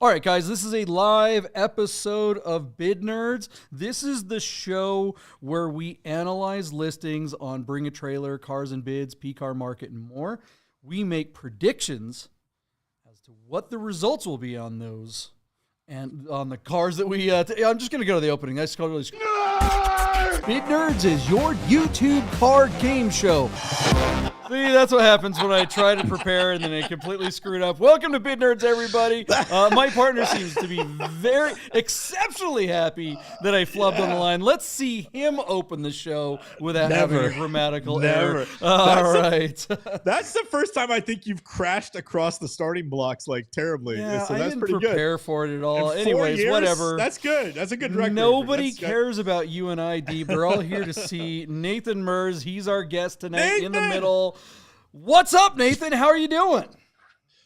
All right, guys, this is a live episode of Bid Nerds. This is the show where we analyze listings on Bring a Trailer, Cars and Bids, P-Car Market, and more. We make predictions as to what the results will be on those and on the cars that we... I'm just going to go to the opening. Bid Nerds is your YouTube car game show. See, that's what happens when I try to prepare and then I completely screw it up. Welcome to Bid Nerds, everybody. My partner seems to be very exceptionally happy that I flubbed on the line. Let's see him open the show without having a grammatical error. All right. That's the first time I think you've crashed across the starting blocks like terribly. Yeah, so I that's didn't pretty prepare good. for it at all. In 4 Anyways, years, whatever. That's good. That's a good record. Nobody cares about you and I, Deeb. We're all here to see Nathan Merz. He's our guest tonight in the middle. What's up, Nathan? How are you doing?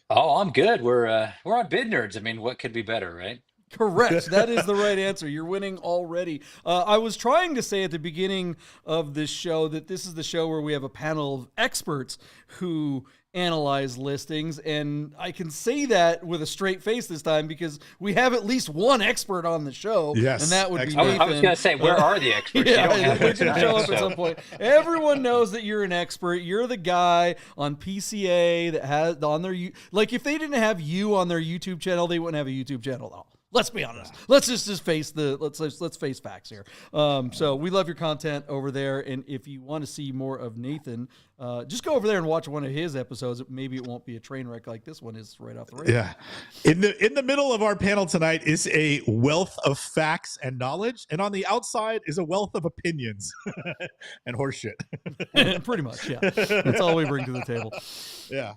Oh, I'm good. We're on Bid Nerds. I mean, what could be better, right? Correct. That is the right answer. You're winning already. I was trying to say at the beginning of this show that this is the show where we have a panel of experts who analyze listings, and I can say that with a straight face this time because we have at least one expert on the show, and that would be Nathan. I was going to say, where are the experts? Yeah, they're going to show up at some point. Everyone knows that you're an expert. You're the guy on PCA that has on their like if they didn't have you on their YouTube channel, they wouldn't have a YouTube channel at all. Let's be honest. Let's just face let's face facts here. So we love your content over there, and if you want to see more of Nathan, just go over there and watch one of his episodes. Maybe it won't be a train wreck like this one is right off the radio. Yeah. In the middle of our panel tonight is a wealth of facts and knowledge, and on the outside is a wealth of opinions and horseshit. Pretty much, yeah. That's all we bring to the table. Yeah.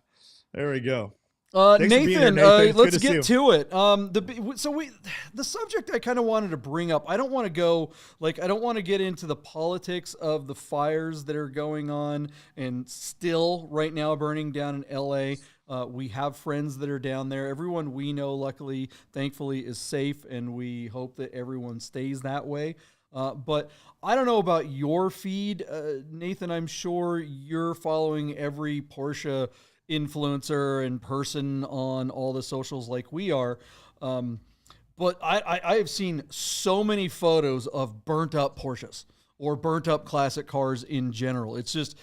There we go. Nathan, let's get to it. The subject I kind of wanted to bring up. I don't want to get into the politics of the fires that are going on and still right now burning down in LA. We have friends that are down there. Everyone we know, luckily, thankfully, is safe, and we hope that everyone stays that way. But I don't know about your feed, Nathan. I'm sure you're following every Porsche influencer and person on all the socials like we are. But I have seen so many photos of burnt up Porsches or burnt up classic cars in general. It's just,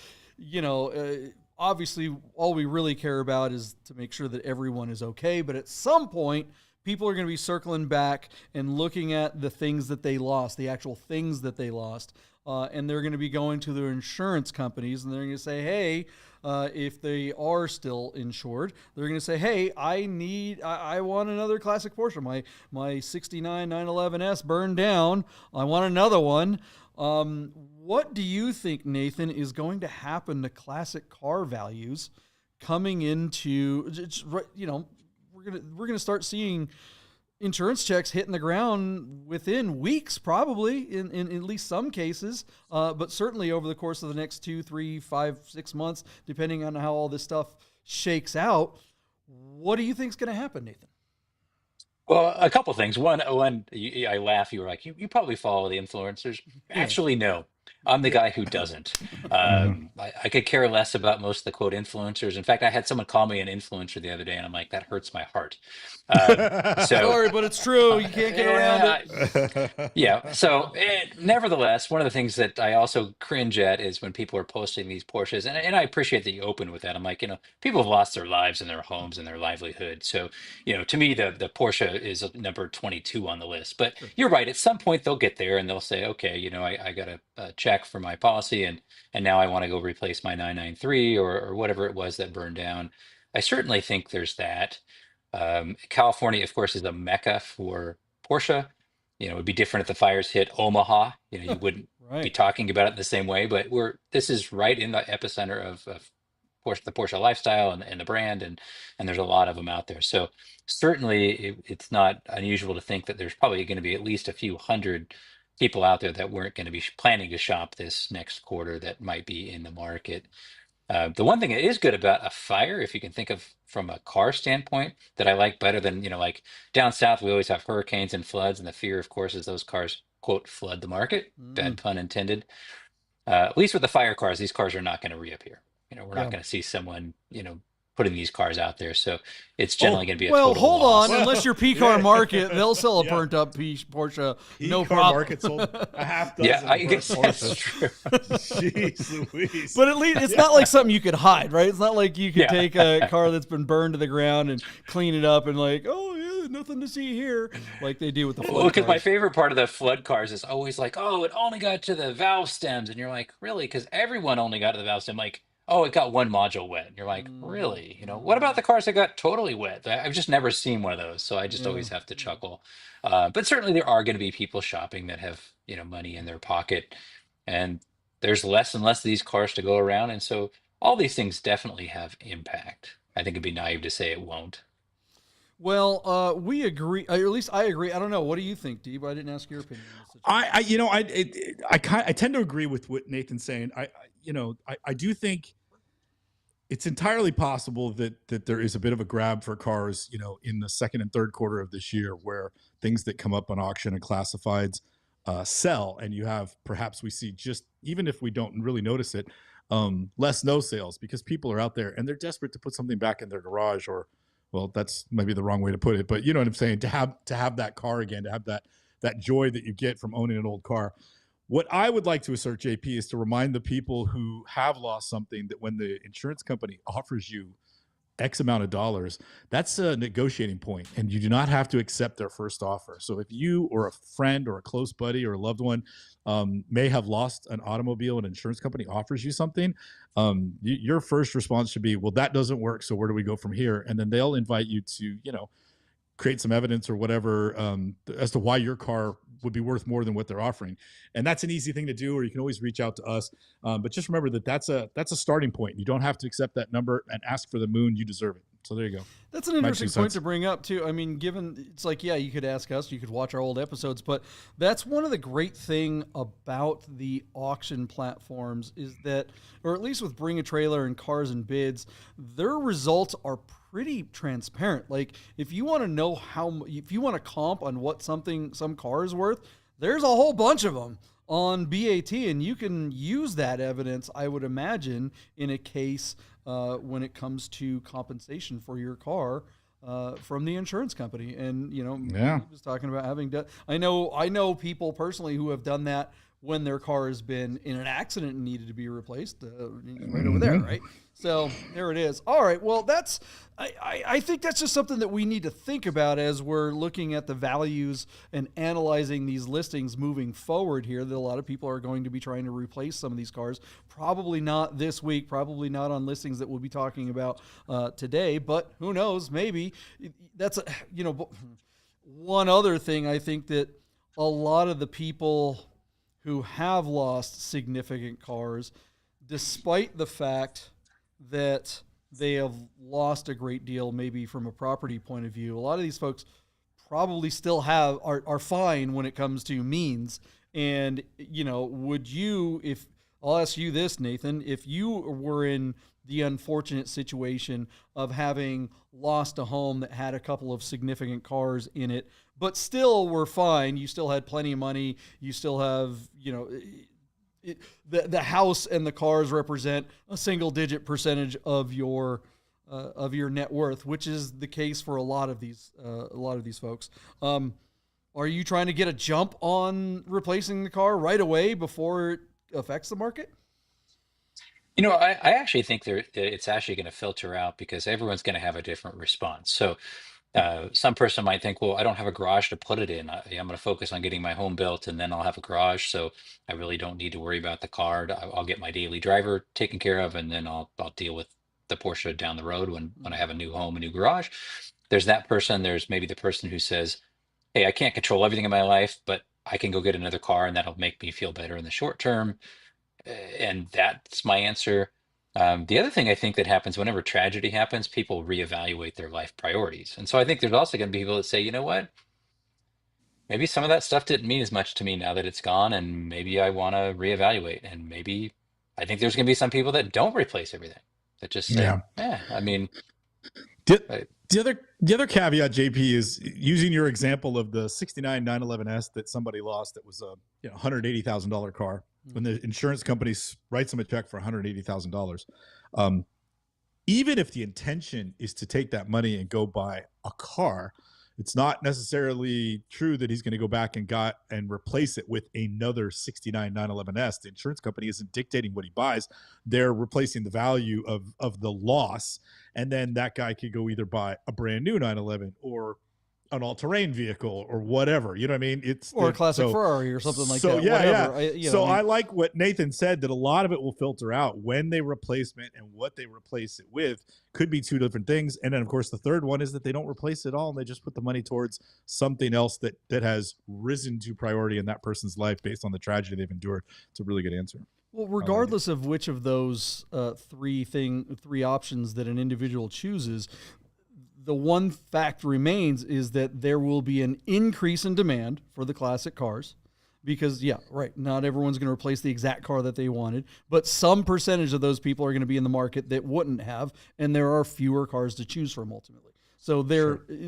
obviously all we really care about is to make sure that everyone is okay. But at some point, people are going to be circling back and looking at the things that they lost, the actual things that they lost. And they're going to be going to their insurance companies and they're going to say, hey, if they are still insured, they're going to say, hey, I want another classic Porsche. My 69 911S burned down. I want another one. What do you think, Nathan, is going to happen to classic car values coming into, we're going to start seeing insurance checks hitting the ground within weeks, probably in at least some cases, but certainly over the course of the next 2, 3, 5, 6 months, depending on how all this stuff shakes out. What do you think is going to happen, Nathan? Well, a couple things. One, I laugh. You were like, you probably follow the influencers. Actually, no. I'm the guy who doesn't. I could care less about most of the quote influencers. In fact, I had someone call me an influencer the other day, and I'm like, that hurts my heart. Sorry, but it's true. You can't get around it. Yeah. So, nevertheless, one of the things that I also cringe at is when people are posting these Porsches, and I appreciate that you open with that. I'm like, people have lost their lives and their homes and their livelihood. So, to me, the Porsche is number 22 on the list. But you're right. At some point, they'll get there and they'll say, okay, I got a check for my policy and now I want to go replace my 993 or whatever it was that burned down. I certainly think there's that. California, of course, is a mecca for Porsche. It would be different if the fires hit Omaha. You wouldn't be talking about it the same way, but this is right in the epicenter of Porsche, the Porsche lifestyle and the brand, and there's a lot of them out there. So certainly it's not unusual to think that there's probably going to be at least a few hundred people out there that weren't going to be planning to shop this next quarter that might be in the market. The one thing that is good about a fire, if you can think of from a car standpoint, that I like better than, like down south, we always have hurricanes and floods. And the fear, of course, is those cars, quote, flood the market. Bad pun intended. At least with the fire cars, these cars are not going to reappear. We're not going to see someone, putting these cars out there. So it's Oh, generally going to be a Well, total hold loss. on. Unless you're P-Car Yeah. Market, they'll sell a Yeah. burnt up Porsche. No E-car problem. market sold a half Yeah, dozen I burnt guess that's Porsches. true. Jeez Louise. But at least it's not like something you could hide, right? It's not like you could Yeah. take a car that's been burned to the ground and clean it up and like, oh yeah, nothing to see here, like they do with the Well, flood because my cars. favorite part of the flood cars is always like, oh, it only got to the valve stems. And you're like, really? Because everyone only got to the valve stem. Like, oh, it got one module wet. And you're like, really? You know, what about the cars that got totally wet? I've just never seen one of those. So I just Yeah. always have to chuckle. But certainly there are going to be people shopping that have, money in their pocket. And there's less and less of these cars to go around. And so all these things definitely have impact. I think it'd be naive to say it won't. Well, we agree, or at least I agree. I don't know. What do you think, Dee? I didn't ask your opinion on this situation. I tend to agree with what Nathan's saying. I do think it's entirely possible that there is a bit of a grab for cars, in the second and third quarter of this year, where things that come up on auction and classifieds sell, and you have, perhaps we see, just even if we don't really notice it, less no sales, because people are out there and they're desperate to put something back in their garage, or, well, that's maybe the wrong way to put it, but you know what I'm saying, to have that car again, to have that joy that you get from owning an old car. What I would like to assert, JP, is to remind the people who have lost something that when the insurance company offers you X amount of dollars, that's a negotiating point, and you do not have to accept their first offer. So if you or a friend or a close buddy or a loved one may have lost an automobile, an insurance company offers you something, your first response should be, well, that doesn't work, so where do we go from here? And then they'll invite you to, create some evidence or whatever as to why your car would be worth more than what they're offering. And that's an easy thing to do, or you can always reach out to us. But just remember that that's a starting point. You don't have to accept that number and ask for the moon. You deserve it. So there you go. That's an interesting point to bring up too. I mean, given it's like, yeah, you could ask us, you could watch our old episodes, but that's one of the great thing about the auction platforms is that, or at least with Bring a Trailer and Cars and Bids, their results are pretty transparent. Like if you want to know if you want to comp on what some car is worth, there's a whole bunch of them on BAT, and you can use that evidence, I would imagine, in a case when it comes to compensation for your car from the insurance company. And he was talking about having done. I know people personally who have done that when their car has been in an accident and needed to be replaced, right over there, right? So there it is. All right. Well, I think that's just something that we need to think about as we're looking at the values and analyzing these listings moving forward here, that a lot of people are going to be trying to replace some of these cars. Probably not this week, probably not on listings that we'll be talking about today, but who knows, maybe. That's, one other thing I think that a lot of the people who have lost significant cars, despite the fact that they have lost a great deal, maybe from a property point of view, a lot of these folks probably still are fine when it comes to means. And, I'll ask you this, Nathan, if you were in the unfortunate situation of having lost a home that had a couple of significant cars in it, but still were fine, you still had plenty of money, you still have, the house and the cars represent a single-digit percentage of your net worth, which is the case for a lot of these folks. Are you trying to get a jump on replacing the car right away before it affects the market? I actually think it's actually going to filter out because everyone's going to have a different response. So some person might think, well, I don't have a garage to put it in. I'm going to focus on getting my home built and then I'll have a garage. So I really don't need to worry about the car. I'll get my daily driver taken care of, and then I'll deal with the Porsche down the road when I have a new home, a new garage. There's that person. There's maybe the person who says, hey, I can't control everything in my life, but I can go get another car and that'll make me feel better in the short term. And that's my answer. The other thing I think that happens whenever tragedy happens, people reevaluate their life priorities. And so I think there's also going to be people that say, you know what, maybe some of that stuff didn't mean as much to me now that it's gone, and maybe I want to reevaluate. And maybe I think there's going to be some people that don't replace everything, that just say, I mean. The other caveat, JP, is using your example of the 69 911S that somebody lost that was a $180,000 car. When the insurance company writes them a check for $180,000, even if the intention is to take that money and go buy a car, it's not necessarily true that he's going to go back and replace it with another 69 911S. The insurance company isn't dictating what he buys. They're replacing the value of the loss. And then that guy could go either buy a brand new 911 or an all-terrain vehicle or whatever. You know what I mean? Or a classic Ferrari or something like that. Yeah, whatever. Yeah. I like what Nathan said, that a lot of it will filter out when they replacement, and what they replace it with could be two different things. And then, of course, the third one is that they don't replace it all and they just put the money towards something else that has risen to priority in that person's life based on the tragedy they've endured. It's a really good answer. Well, regardless of which of those three options that an individual chooses, the one fact remains is that there will be an increase in demand for the classic cars because, not everyone's going to replace the exact car that they wanted, but some percentage of those people are going to be in the market that wouldn't have, and there are fewer cars to choose from ultimately. So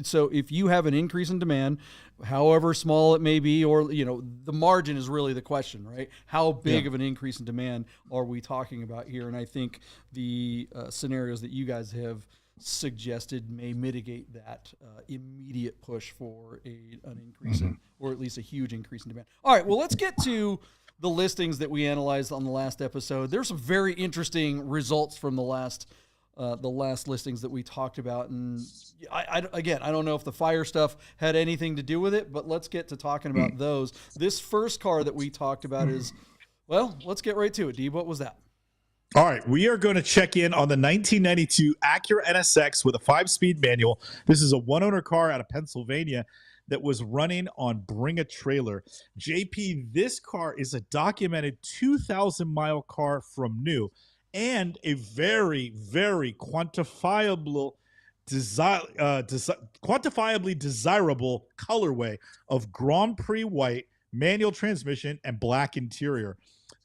so if you have an increase in demand, however small it may be, or, the margin is really the question, right? How big of an increase in demand are we talking about here? And I think the scenarios that you guys have suggested may mitigate that immediate push for an increase in, or at least a huge increase in demand. All right, well, let's get to the listings that we analyzed on the last episode. There's some very interesting results from the last listings that we talked about, and I don't know if the fire stuff had anything to do with it, but let's get to talking about those. This first car that we talked about is, well, let's get right to it. Dee, what was that? All right, we are going to check in on the 1992 Acura NSX with a 5-speed manual. This is a one-owner car out of Pennsylvania that was running on Bring a Trailer. JP, this car is a documented 2,000-mile car from new and a very, very quantifiably desirable colorway of Grand Prix white, manual transmission, and black interior.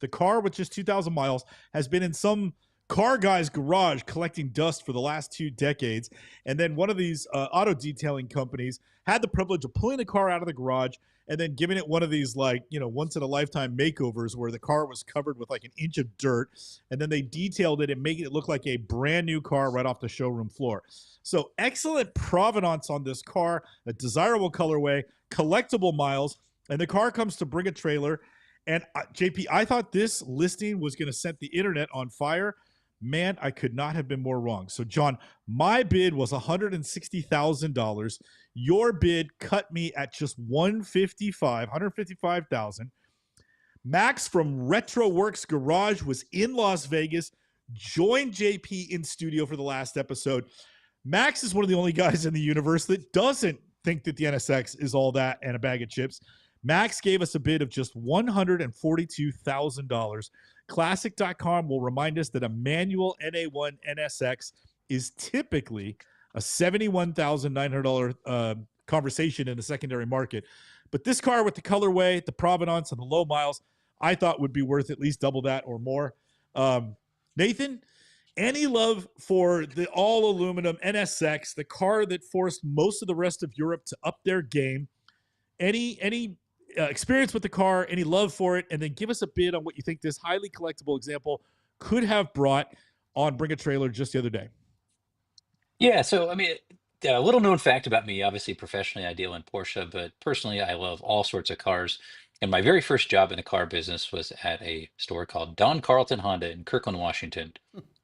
The car, with just 2,000 miles, has been in some car guy's garage collecting dust for the last 2 decades. And then one of these auto detailing companies had the privilege of pulling the car out of the garage and then giving it one of these, once-in-a-lifetime makeovers where the car was covered with like an inch of dirt. And then they detailed it and made it look like a brand new car right off the showroom floor. So excellent provenance on this car, a desirable colorway, collectible miles, and the car comes to Bring a Trailer. And JP, I thought this listing was going to set the internet on fire. Man, I could not have been more wrong. So, John, my bid was $160,000. Your bid cut me at just $155,000. Max from RetroWorks Garage was in Las Vegas, joined JP in studio for the last episode. Max is one of the only guys in the universe that doesn't think that the NSX is all that and a bag of chips. Max gave us a bid of just $142,000. Classic.com will remind us that a manual NA1 NSX is typically a $71,900 conversation in the secondary market. But this car with the colorway, the provenance, and the low miles, I thought would be worth at least double that or more. Nathan, any love for the all-aluminum NSX, the car that forced most of the rest of Europe to up their game? Any experience with the car, any love for it, and then give us a bid on what you think this highly collectible example could have brought on Bring a Trailer just the other day. Yeah, so I mean, a little known fact about me, obviously professionally I deal in Porsche, but personally I love all sorts of cars. And my very first job in the car business was at a store called Don Carlton Honda in Kirkland, Washington.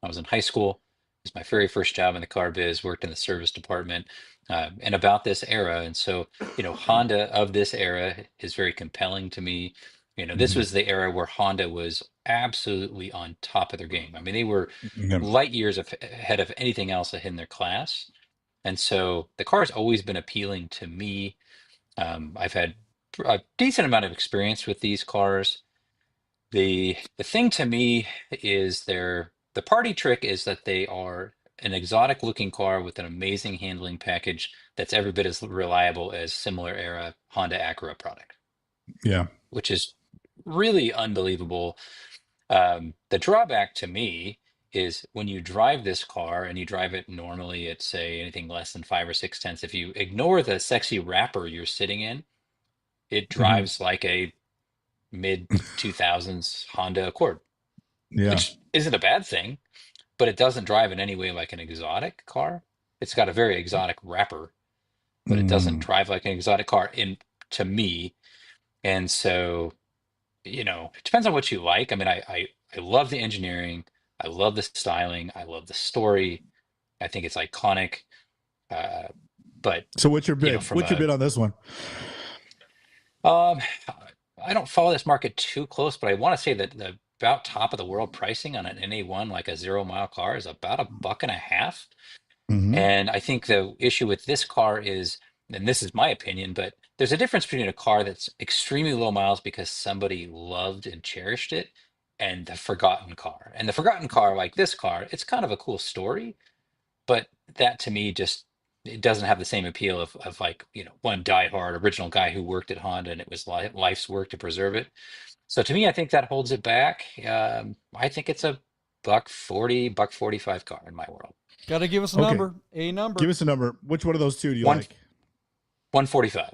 I was in high school. It was my very first job in the car biz, worked in the service department, and about this era. And so, Honda of this era is very compelling to me. This was the era where Honda was absolutely on top of their game. I mean, they were light years ahead of anything else in their class. And so the car has always been appealing to me. I've had a decent amount of experience with these cars. The thing to me is the party trick is that they are an exotic looking car with an amazing handling package that's every bit as reliable as similar era Honda Acura product. Yeah. Which is really unbelievable. The drawback to me is when you drive this car and you drive it normally at, say, anything less than 5 or 6 tenths, if you ignore the sexy wrapper you're sitting in, it drives like a mid 2000s Honda Accord, which isn't a bad thing. but it doesn't drive in any way like an exotic car. It's got a very exotic wrapper, but it doesn't Mm. drive like an exotic car in to me. And so, it depends on what you like. I mean, I love the engineering, I love the styling, I love the story. I think it's iconic. Uh, but So what's your bid? from What's your bid on this one? um, I don't follow this market too close, but I want to say that the about top of the world pricing on an NA1, like a 0 mile car, is about $1.50. Mm-hmm. And I think the issue with this car is, and this is my opinion, but there's a difference between a car that's extremely low miles because somebody loved and cherished it, and the forgotten car. And the forgotten car, like this car, it's kind of a cool story, but that to me just it doesn't have the same appeal of like, one diehard original guy who worked at Honda and it was life's work to preserve it. So to me, I think that holds it back. I think it's a $1.40, $1.45 car in my world. Got to give us a Okay. number. A number. Give us a number. Which one of those two do you One- like? 145.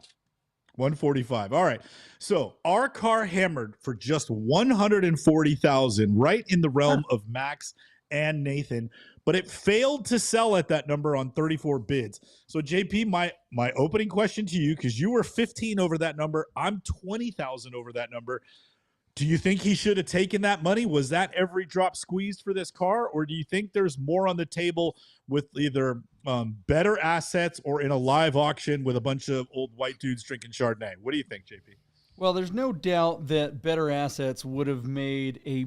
145. All right. So our car hammered for just 140,000, right in the realm of Max and Nathan, but it failed to sell at that number on 34 bids. So JP, my opening question to you, because you were 15 over that number, I'm 20,000 over that number. Do you think he should have taken that money? Was that every drop squeezed for this car? Or do you think there's more on the table with either better assets or in a live auction with a bunch of old white dudes drinking Chardonnay? What do you think, JP? Well, there's no doubt that better assets would have made a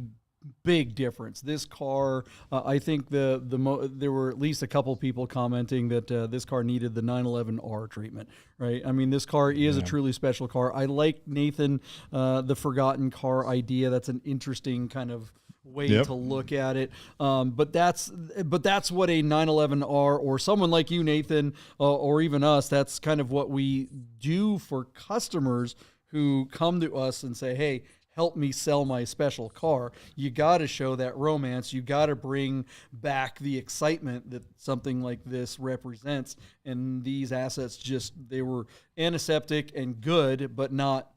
big difference. This car, I think there were at least a couple people commenting that this car needed the 911R treatment, right? I mean, this car is a truly special car. I like Nathan, the forgotten car idea. That's an interesting kind of way to look at it. But that's what a 911R or someone like you, Nathan, or even us, that's kind of what we do for customers who come to us and say, hey, help me sell my special car. You got to show that romance. You got to bring back the excitement that something like this represents. And these assets they were antiseptic and good, but not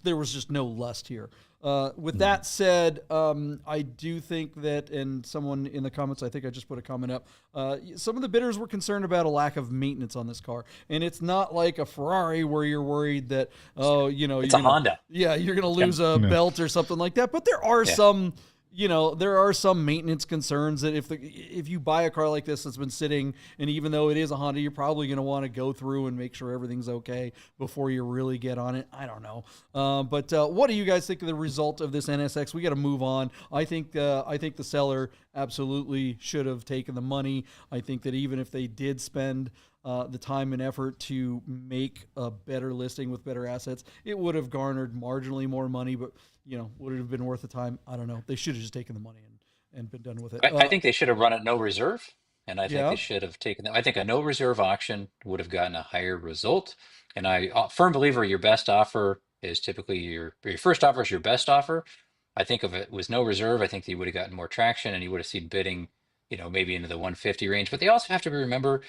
there was just no lust here. With that said, I do think that, and someone in the comments, I think I just put a comment up, some of the bidders were concerned about a lack of maintenance on this car. And it's not like a Ferrari where you're worried that, It's a Honda. Yeah, you're going to lose a belt or something like that. But there are some... there are some maintenance concerns that if you buy a car like this that's been sitting, and even though it is a Honda, you're probably going to want to go through and make sure everything's okay before you really get on it. I don't know. But what do you guys think of the result of this NSX? We got to move on. I think the seller absolutely should have taken the money. I think that even if they did spend the time and effort to make a better listing with better assets, it would have garnered marginally more money, but would it have been worth the time? I don't know. They should have just taken the money and been done with it. I think they should have run it no reserve, and I think Yeah. they should have taken I think a no reserve auction would have gotten a higher result. And I firm believer your best offer is typically your first offer is your best offer. I think if it was no reserve, I think you would have gotten more traction and you would have seen bidding, maybe into the 150 range. But they also have to remember,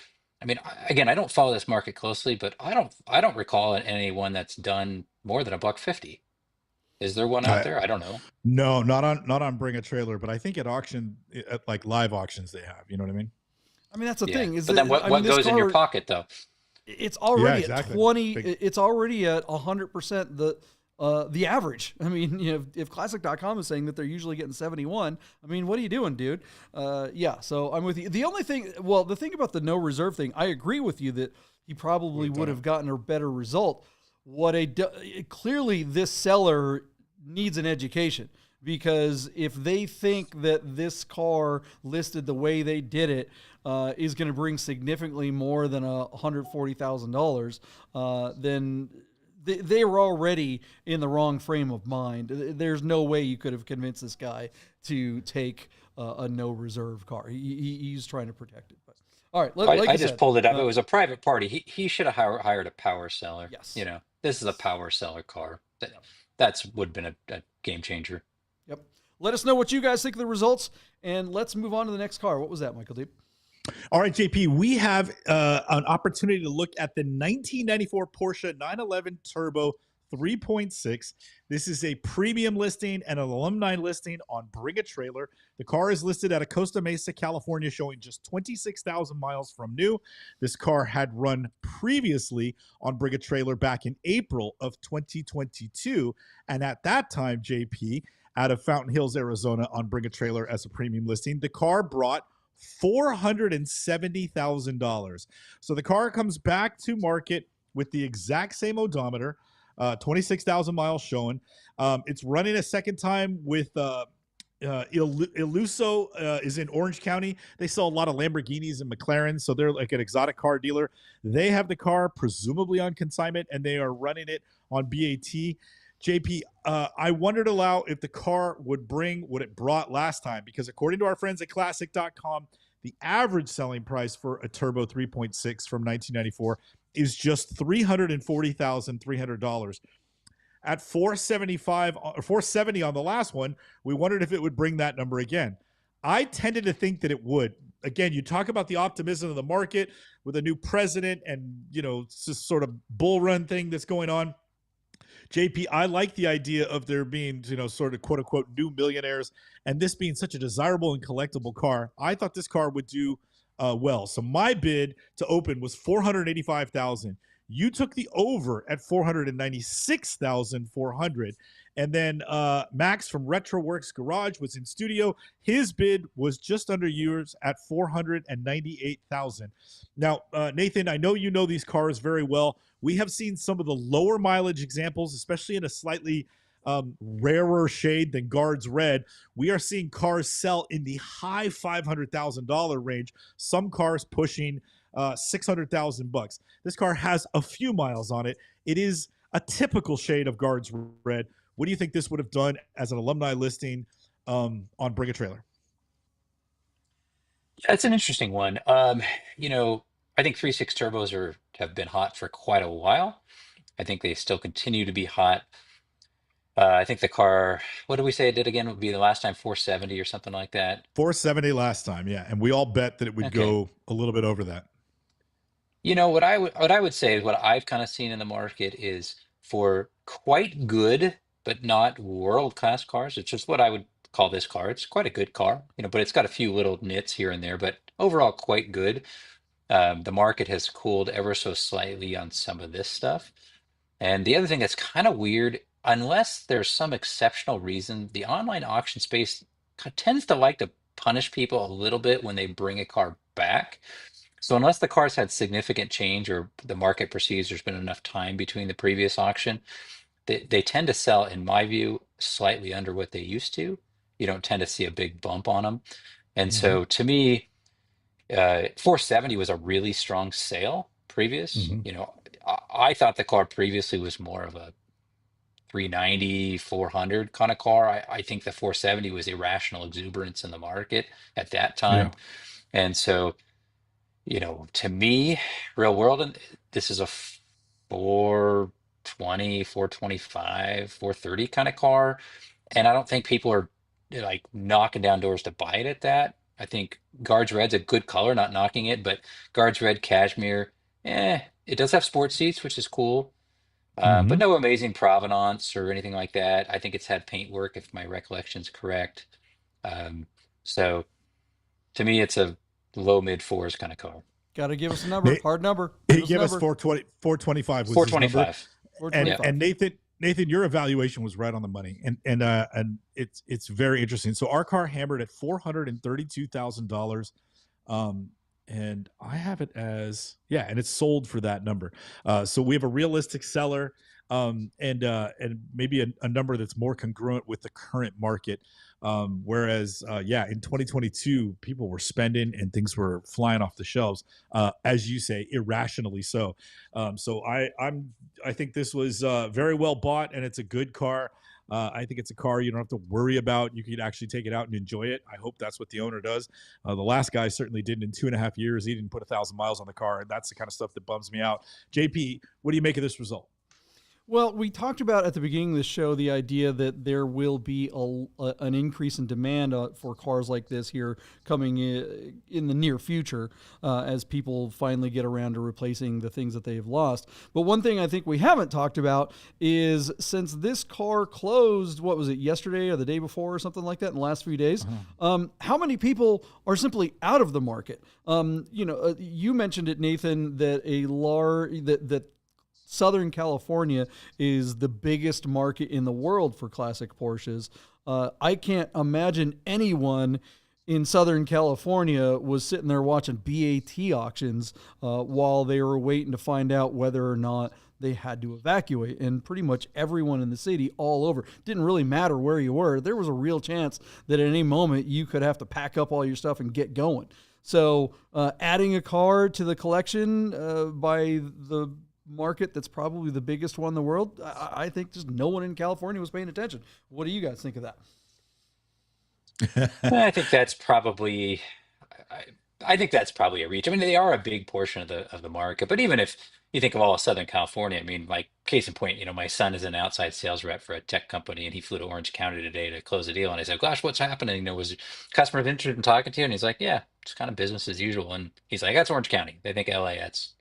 I mean, again, I don't follow this market closely, but I don't recall anyone that's done more than $1.50. Is there one out there? I don't know. No, not on Bring a Trailer, but I think at auction, at like live auctions, they have. You know what I mean? I mean, that's the thing. But then what goes in your pocket, though? It's already exactly. at 20. It's already at 100% the average. I mean, if Classic.com is saying that they're usually getting 71, I mean, what are you doing, dude? So I'm with you. The only thing, the thing about the no reserve thing, I agree with you that he probably would have gotten a better result. Clearly this seller needs an education, because if they think that this car listed the way they did it is going to bring significantly more than $140,000, then they were already in the wrong frame of mind. There's no way you could have convinced this guy to take a no reserve car. He's trying to protect it. But all right, I just pulled it up. It was a private party. He should have hired a power seller. Yes. This is a power seller car. That's would have been a game changer. Yep. Let us know what you guys think of the results, and let's move on to the next car. What was that, Michael Deep? All right, JP, we have an opportunity to look at the 1994 Porsche 911 Turbo 3.6. This is a premium listing and an alumni listing on Bring a Trailer. The car is listed at a Costa Mesa, California, showing just 26,000 miles from new. This car had run previously on Bring a Trailer back in April of 2022. And at that time, JP, out of Fountain Hills, Arizona, on Bring a Trailer as a premium listing, the car brought $470,000. So the car comes back to market with the exact same odometer, 26,000 miles shown. It's running a second time with Illuso is in Orange County. They sell a lot of Lamborghinis and McLarens, so they're like an exotic car dealer. They have the car presumably on consignment, and they are running it on BAT. JP, I wondered aloud if the car would bring what it brought last time, because according to our friends at Classic.com, the average selling price for a turbo 3.6 from 1994 is just $340,300. At 475 or 470 on the last one, we wondered if it would bring that number again. I tended to think that it would. Again, you talk about the optimism of the market with a new president and, it's this sort of bull run thing that's going on. JP, I like the idea of there being, sort of quote unquote new millionaires, and this being such a desirable and collectible car. I thought this car would do well. So my bid to open was $485,000. You took the over at $496,400. And then Max from Retroworks Garage was in studio. His bid was just under yours at $498,000. Now, Nathan, I know you know these cars very well. We have seen some of the lower mileage examples, especially in a slightly rarer shade than Guards Red. We are seeing cars sell in the high $500,000 range. Some cars pushing $600,000. This car has a few miles on it. It is a typical shade of Guards Red. What do you think this would have done as an alumni listing on Bring a Trailer? Yeah, it's an interesting one. I think 3.6 turbos have been hot for quite a while. I think they still continue to be hot. I think the car, what did we say it did again? Would be the last time 470 or something like that. 470 last time, yeah. And we all bet that it would go a little bit over that. What I would say is what I've kind of seen in the market is for quite good but not world-class cars. It's just what I would call this car. It's quite a good car, but it's got a few little nits here and there, but overall quite good. The market has cooled ever so slightly on some of this stuff. And the other thing that's kind of weird, unless there's some exceptional reason, the online auction space tends to like to punish people a little bit when they bring a car back. So unless the car's had significant change or the market perceives there's been enough time between the previous auction, they tend to sell, in my view, slightly under what they used to. You don't tend to see a big bump on them. And so to me, 470 was a really strong sale previous. I thought the car previously was more of a 390, 400 kind of car. I think the 470 was irrational exuberance in the market at that time. Yeah. And so, to me, real world, and this is a 420, 425, 430 kind of car. And I don't think people are like knocking down doors to buy it at that. I think Guards Red's a good color, not knocking it, but Guards Red Cashmere, it does have sports seats, which is cool. But no amazing provenance or anything like that. I think it's had paint work, if my recollection's correct. So to me, it's a low mid fours kind of car. Got to give us a number, hard number. He gave us 425. 425. And Nathan, your evaluation was right on the money, and it's very interesting. So our car hammered at $432,000, and I have it as and it's sold for that number. So we have a realistic seller, and maybe a number that's more congruent with the current market. Whereas in 2022, people were spending and things were flying off the shelves, as you say, irrationally so. I think this was very well bought, and it's a good car. I think it's a car you don't have to worry about. You can actually take it out and enjoy it. I hope that's what the owner does. The last guy certainly didn't. In 2.5 years, he didn't put 1,000 miles on the car, and that's the kind of stuff that bums me out. JP, what do you make of this result? Well, we talked about at the beginning of the show the idea that there will be an increase in demand for cars like this here coming in the near future as people finally get around to replacing the things that they've lost. But one thing I think we haven't talked about is since this car closed, what was it, yesterday or the day before or something like that in the last few days, how many people are simply out of the market? You mentioned it, Nathan, that that Southern California is the biggest market in the world for classic Porsches. I can't imagine anyone in Southern California was sitting there watching BAT auctions while they were waiting to find out whether or not they had to evacuate. And pretty much everyone in the city all over, didn't really matter where you were. There was a real chance that at any moment you could have to pack up all your stuff and get going. So adding a car to the collection by the market that's probably the biggest one in the world, I think just no one in California was paying attention. What do you guys think of that? I think that's probably, I think that's probably a reach. I mean, they are a big portion of the market, but even if you think of all of Southern California, I mean, like case in point, my son is an outside sales rep for a tech company, and he flew to Orange County today to close a deal. And I said, "Gosh, what's happening? Was customers interested in talking to you?" And he's like, "Yeah, it's kind of business as usual." And he's like, "That's Orange County. They think LA. That's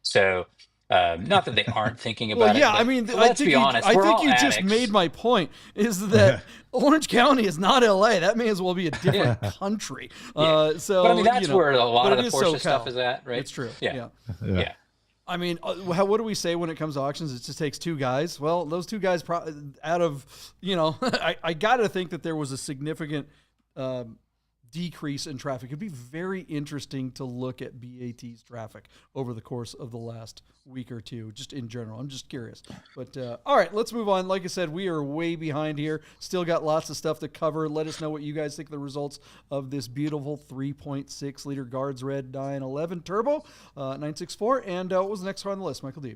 so." Not that they aren't thinking about Well, yeah, it. I mean, Let's be honest. I We're think all you addicts. just made my point. Is that Orange County is not LA? That may as well be a different country. Yeah. So, but I mean, that's where a lot of the is Porsche SoCal. stuff is at, right? It's true. Yeah. Yeah. I mean, what do we say when it comes to auctions? It just takes two guys. Well, those two guys, out of, I got to think that there was a significant decrease in traffic. It'd be very interesting to look at BAT's traffic over the course of the last week or two, just in general. I'm just curious. But all right, let's move on. Like I said, we are way behind here. Still got lots of stuff to cover. Let us know what you guys think of the results of this beautiful 3.6 liter Guards Red 911 Turbo 964. And what was the next car on the list, Michael Deeb?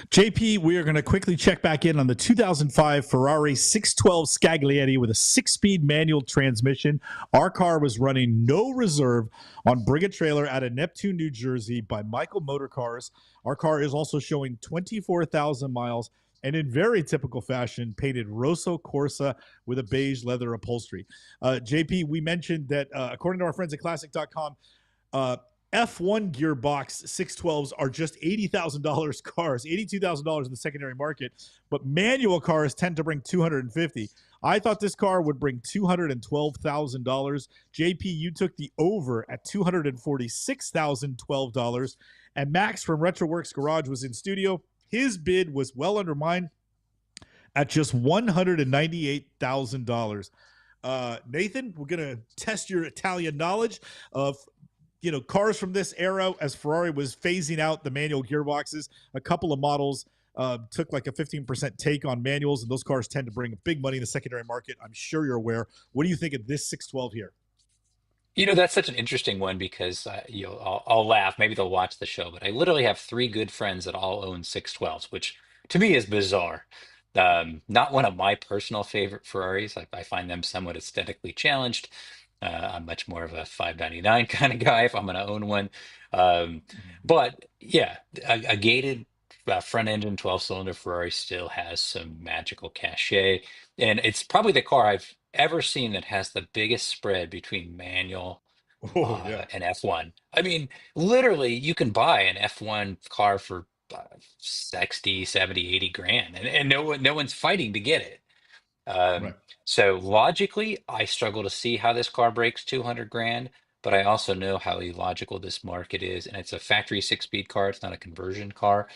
JP, we are going to quickly check back in on the 2005 Ferrari 612 Scaglietti with a 6-speed manual transmission. Our car was running no reserve on Bring a Trailer out of Neptune, New Jersey by Michael Motor Cars. Our car is also showing 24,000 miles and in very typical fashion, painted Rosso Corsa with a beige leather upholstery. JP, we mentioned that according to our friends at Classic.com, F1 gearbox 612s are just $80,000 cars, $82,000 in the secondary market, but manual cars tend to bring $250,000. I thought this car would bring $212,000. JP, you took the over at $246,012, and Max from Retroworks Garage was in studio. His bid was well under mine at just $198,000. Nathan, we're going to test your Italian knowledge of cars from this era as Ferrari was phasing out the manual gearboxes. A couple of models took like a 15% take on manuals, and those cars tend to bring big money in the secondary market. I'm sure you're aware. What do you think of this 612 here? That's such an interesting one because I'll laugh. Maybe they'll watch the show, but I literally have 3 good friends that all own 612s, which to me is bizarre. Not one of my personal favorite Ferraris. I find them somewhat aesthetically challenged. I'm much more of a 599 kind of guy if I'm going to own one. But yeah, a gated front engine 12-cylinder Ferrari still has some magical cachet. And it's probably the car I've ever seen that has the biggest spread between manual and F1. I mean, literally, you can buy an F1 car for 60, 70, 80 grand, and no one's fighting to get it. Right. So logically, I struggle to see how this car breaks 200 grand, but I also know how illogical this market is. And it's a factory 6-speed car. It's not a conversion car.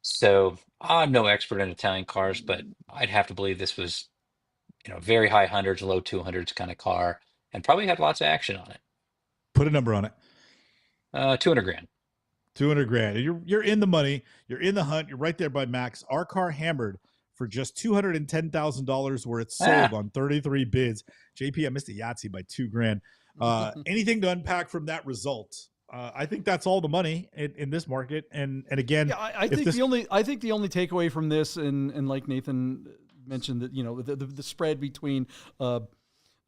So I'm no expert in Italian cars, but I'd have to believe this was, very high hundreds, low 200s kind of car, and probably had lots of action on it. Put a number on it. 200 grand. 200 grand. You're in the money. You're in the hunt. You're right there by Max. Our car hammered for just $210,000 where it's sold on 33 bids. JP, I missed a Yahtzee by $2,000. Anything to unpack from that result? I think that's all the money in this market. And again, yeah, I think the only takeaway from this, and like Nathan mentioned, that the spread between an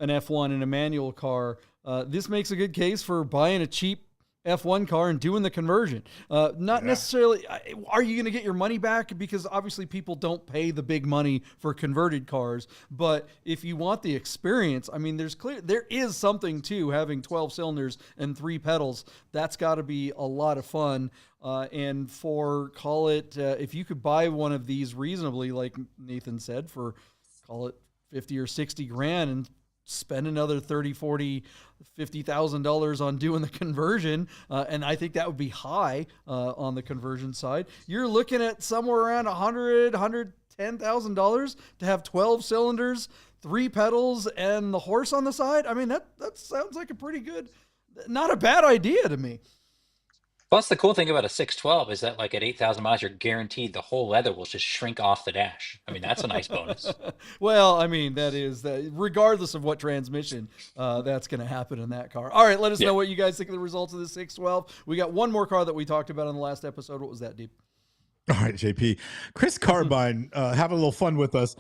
F1 and a manual car, this makes a good case for buying a cheap F1 car and doing the conversion. Not necessarily, are you going to get your money back? Because obviously people don't pay the big money for converted cars. But if you want the experience, I mean, there is something to having 12 cylinders and 3 pedals. That's got to be a lot of fun. And call it, if you could buy one of these reasonably, like Nathan said, for call it 50 or 60 grand and spend another 30, 40, $50,000 on doing the conversion. And I think that would be high on the conversion side. You're looking at somewhere around $110,000 to have 12 cylinders, 3 pedals, and the horse on the side. I mean, that sounds like a pretty good, not a bad idea to me. Plus, the cool thing about a 612 is that, like, at 8,000 miles, you're guaranteed the whole leather will just shrink off the dash. I mean, that's a nice bonus. Well, I mean, that is that regardless of what transmission, that's going to happen in that car. All right, let us know what you guys think of the results of the 612. We got one more car that we talked about on the last episode. What was that, Deep? All right, JP. Chris Carbine, having a little fun with us,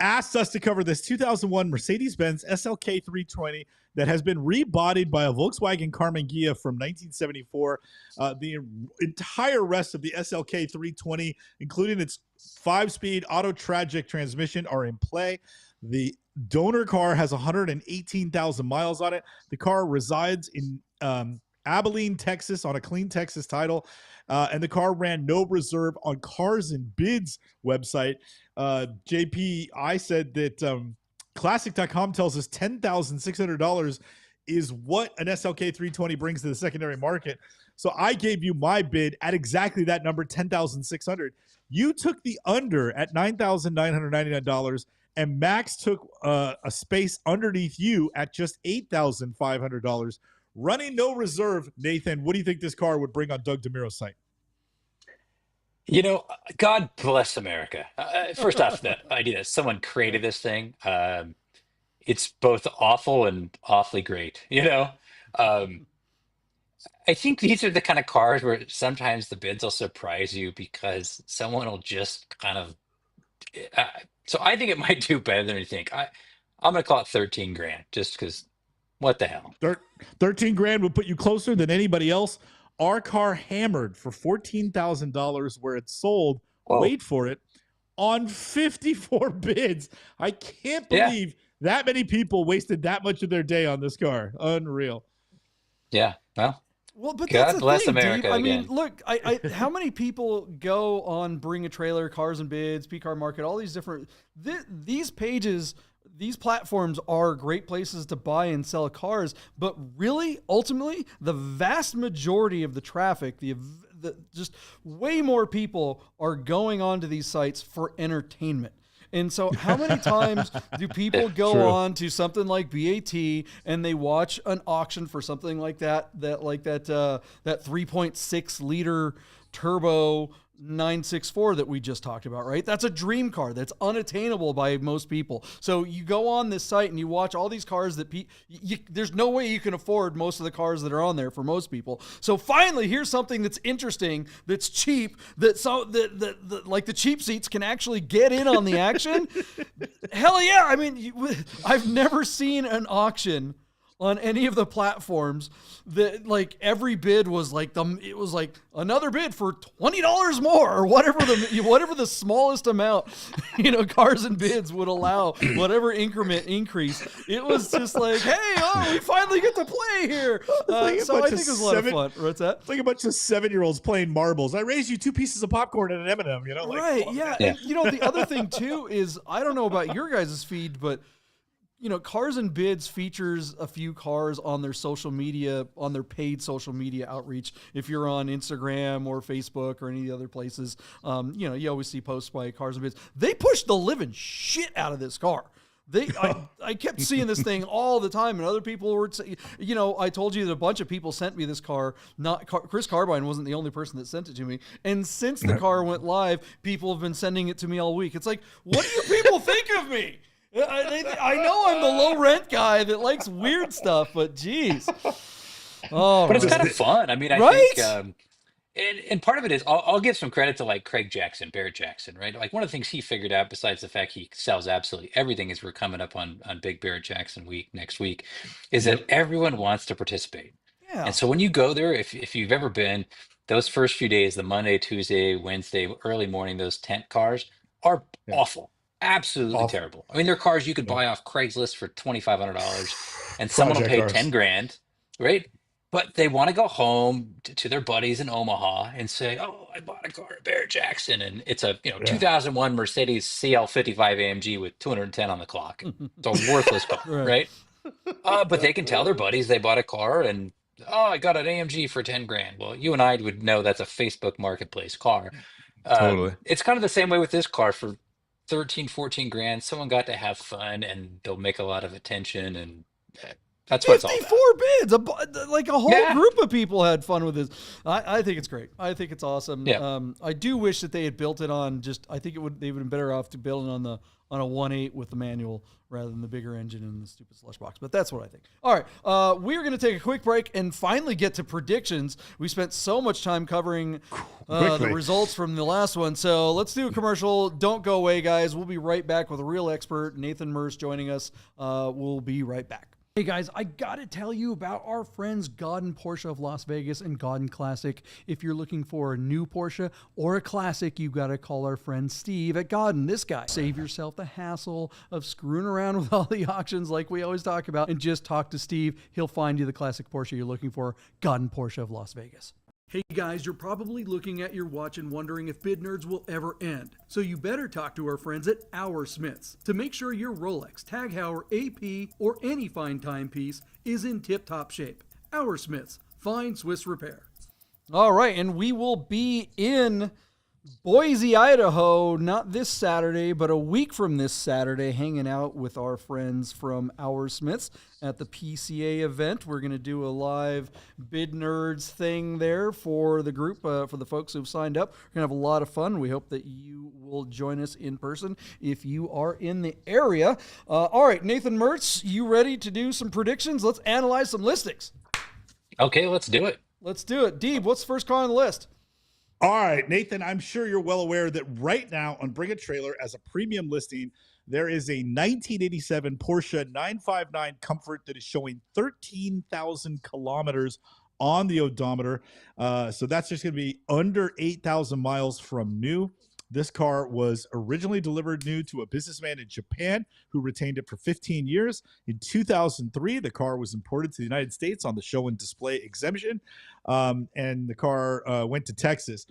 asked us to cover this 2001 Mercedes-Benz SLK320 that has been rebodied by a Volkswagen Karmann Ghia from 1974. The entire rest of the SLK320, including its 5-speed auto-tragic transmission, are in play. The donor car has 118,000 miles on it. The car resides in Abilene, Texas, on a Clean Texas title. And the car ran no reserve on Cars and Bids website. JP, I said that Classic.com tells us $10,600 is what an SLK 320 brings to the secondary market. So I gave you my bid at exactly that number, $10,600. You took the under at $9,999, and Max took a space underneath you at just $8,500. Running no reserve, Nathan, what do you think this car would bring on Doug DeMiro's site? You know, God bless America. First off, the idea that someone created this thing, it's both awful and awfully great. I think these are the kind of cars where sometimes the bids will surprise you because someone will just kind of. So I think it might do better than you think. I'm going to call it 13 grand just because what the hell? 13 grand would put you closer than anybody else. Our car hammered for $14,000 where it sold, wait for it, on 54 bids. I can't believe that many people wasted that much of their day on this car. Unreal. Yeah, well, but God that's bless thing, America. I mean, look, how many people go on Bring a Trailer, Cars and Bids, P-Car Market, all these different these pages. These platforms are great places to buy and sell cars, but really, ultimately, the vast majority of the traffic, the just way more people are going onto these sites for entertainment. And so how many times do people go on to something like BAT and they watch an auction for something like that 3.6 liter turbo 964 that we just talked about, right? That's a dream car that's unattainable by most people. So you go on this site and you watch all these cars that there's no way you can afford most of the cars that are on there for most people. So finally, here's something that's interesting, that's cheap, that like the cheap seats can actually get in on the action. Hell yeah! I mean, I've never seen an auction on any of the platforms that like every bid was like it was like another bid for $20 more or whatever the smallest amount, Cars and Bids would allow, whatever increment increase. It was just like, hey, we finally get to play here. So I think it was a lot of fun. What's that? It's like a bunch of 7-years-olds playing marbles. I raised you 2 pieces of popcorn and an M&M, Right, yeah. And, the other thing too is, I don't know about your guys' feed, but Cars and Bids features a few cars on their social media, on their paid social media outreach. If you're on Instagram or Facebook or any of the other places, you always see posts by Cars and Bids. They push the living shit out of this car. I kept seeing this thing all the time, and other people were, I told you that a bunch of people sent me this car. Chris Carbine wasn't the only person that sent it to me. And since the car went live, people have been sending it to me all week. It's like, what do you people think of me? I know I'm the low rent guy that likes weird stuff, but geez. But it's kind of fun. I mean, I think, and part of it is, I'll give some credit to like Craig Jackson, Barrett Jackson, right? Like one of the things he figured out, besides the fact he sells absolutely everything as we're coming up on Big Barrett Jackson week next week, is that everyone wants to participate. Yeah. And so when you go there, if you've ever been, those first few days, the Monday, Tuesday, Wednesday, early morning, those tent cars are Yeah. awful, absolutely Awful. terrible. I mean, they're cars you could Yeah. buy off Craigslist for $2,500, and someone will Project pay cars. 10 grand, right? But they want to go home to their buddies in Omaha and say, "Oh, I bought a car at Barrett Jackson, and it's a Yeah. 2001 Mercedes CL55 AMG with 210 on the clock. It's a worthless car, Right. right?" But they can tell their buddies they bought a car and, "Oh, I got an AMG for 10 grand." Well, you and I would know that's a Facebook Marketplace car. Totally. It's kind of the same way with this car for 13, 14 grand. Someone got to have fun and they'll make a lot of attention, and that's what it's all 54 about. bids. Like a whole Yeah. group of people had fun with this. I think it's great. I think it's awesome. Yeah. I do wish that they had built it on I think they would have been better off to build it on a 1.8 with the manual rather than the bigger engine and the stupid slush box. But that's what I think. All right. We're going to take a quick break and finally get to predictions. We spent so much time covering the results from the last one. So let's do a commercial. Don't go away, guys. We'll be right back with a real expert, Nathan Merz, joining us. We'll be right back. Hey guys, I gotta tell you about our friends Godden Porsche of Las Vegas and Godden Classic. If you're looking for a new Porsche or a classic, you gotta call our friend Steve at Godden. This guy. Save yourself the hassle of screwing around with all the auctions like we always talk about, and just talk to Steve. He'll find you the classic Porsche you're looking for. Godden Porsche of Las Vegas. Hey guys, you're probably looking at your watch and wondering if Bid Nerds will ever end. So you better talk to our friends at Our Smiths to make sure your Rolex, Tag Heuer, AP, or any fine timepiece is in tip-top shape. Our Smiths, fine Swiss repair. All right, and we will be in Boise, Idaho, not this Saturday, but a week from this Saturday, hanging out with our friends from Our Smiths at the PCA event. We're going to do a live Bid Nerds thing there for the group, for the folks who've signed up. We're going to have a lot of fun. We hope that you will join us in person if you are in the area. All right, Nathan Merz, you ready to do some predictions? Let's analyze some listings. Okay, let's do it. Let's do it. Deeb, what's the first car on the list? All right, Nathan, I'm sure you're well aware that right now on Bring a Trailer as a premium listing, there is a 1987 Porsche 959 Comfort that is showing 13,000 kilometers on the odometer. So that's just going to be under 8,000 miles from new. This car was originally delivered new to a businessman in Japan who retained it for 15 years. In 2003, the car was imported to the United States on the show and display exemption, and the car went to Texas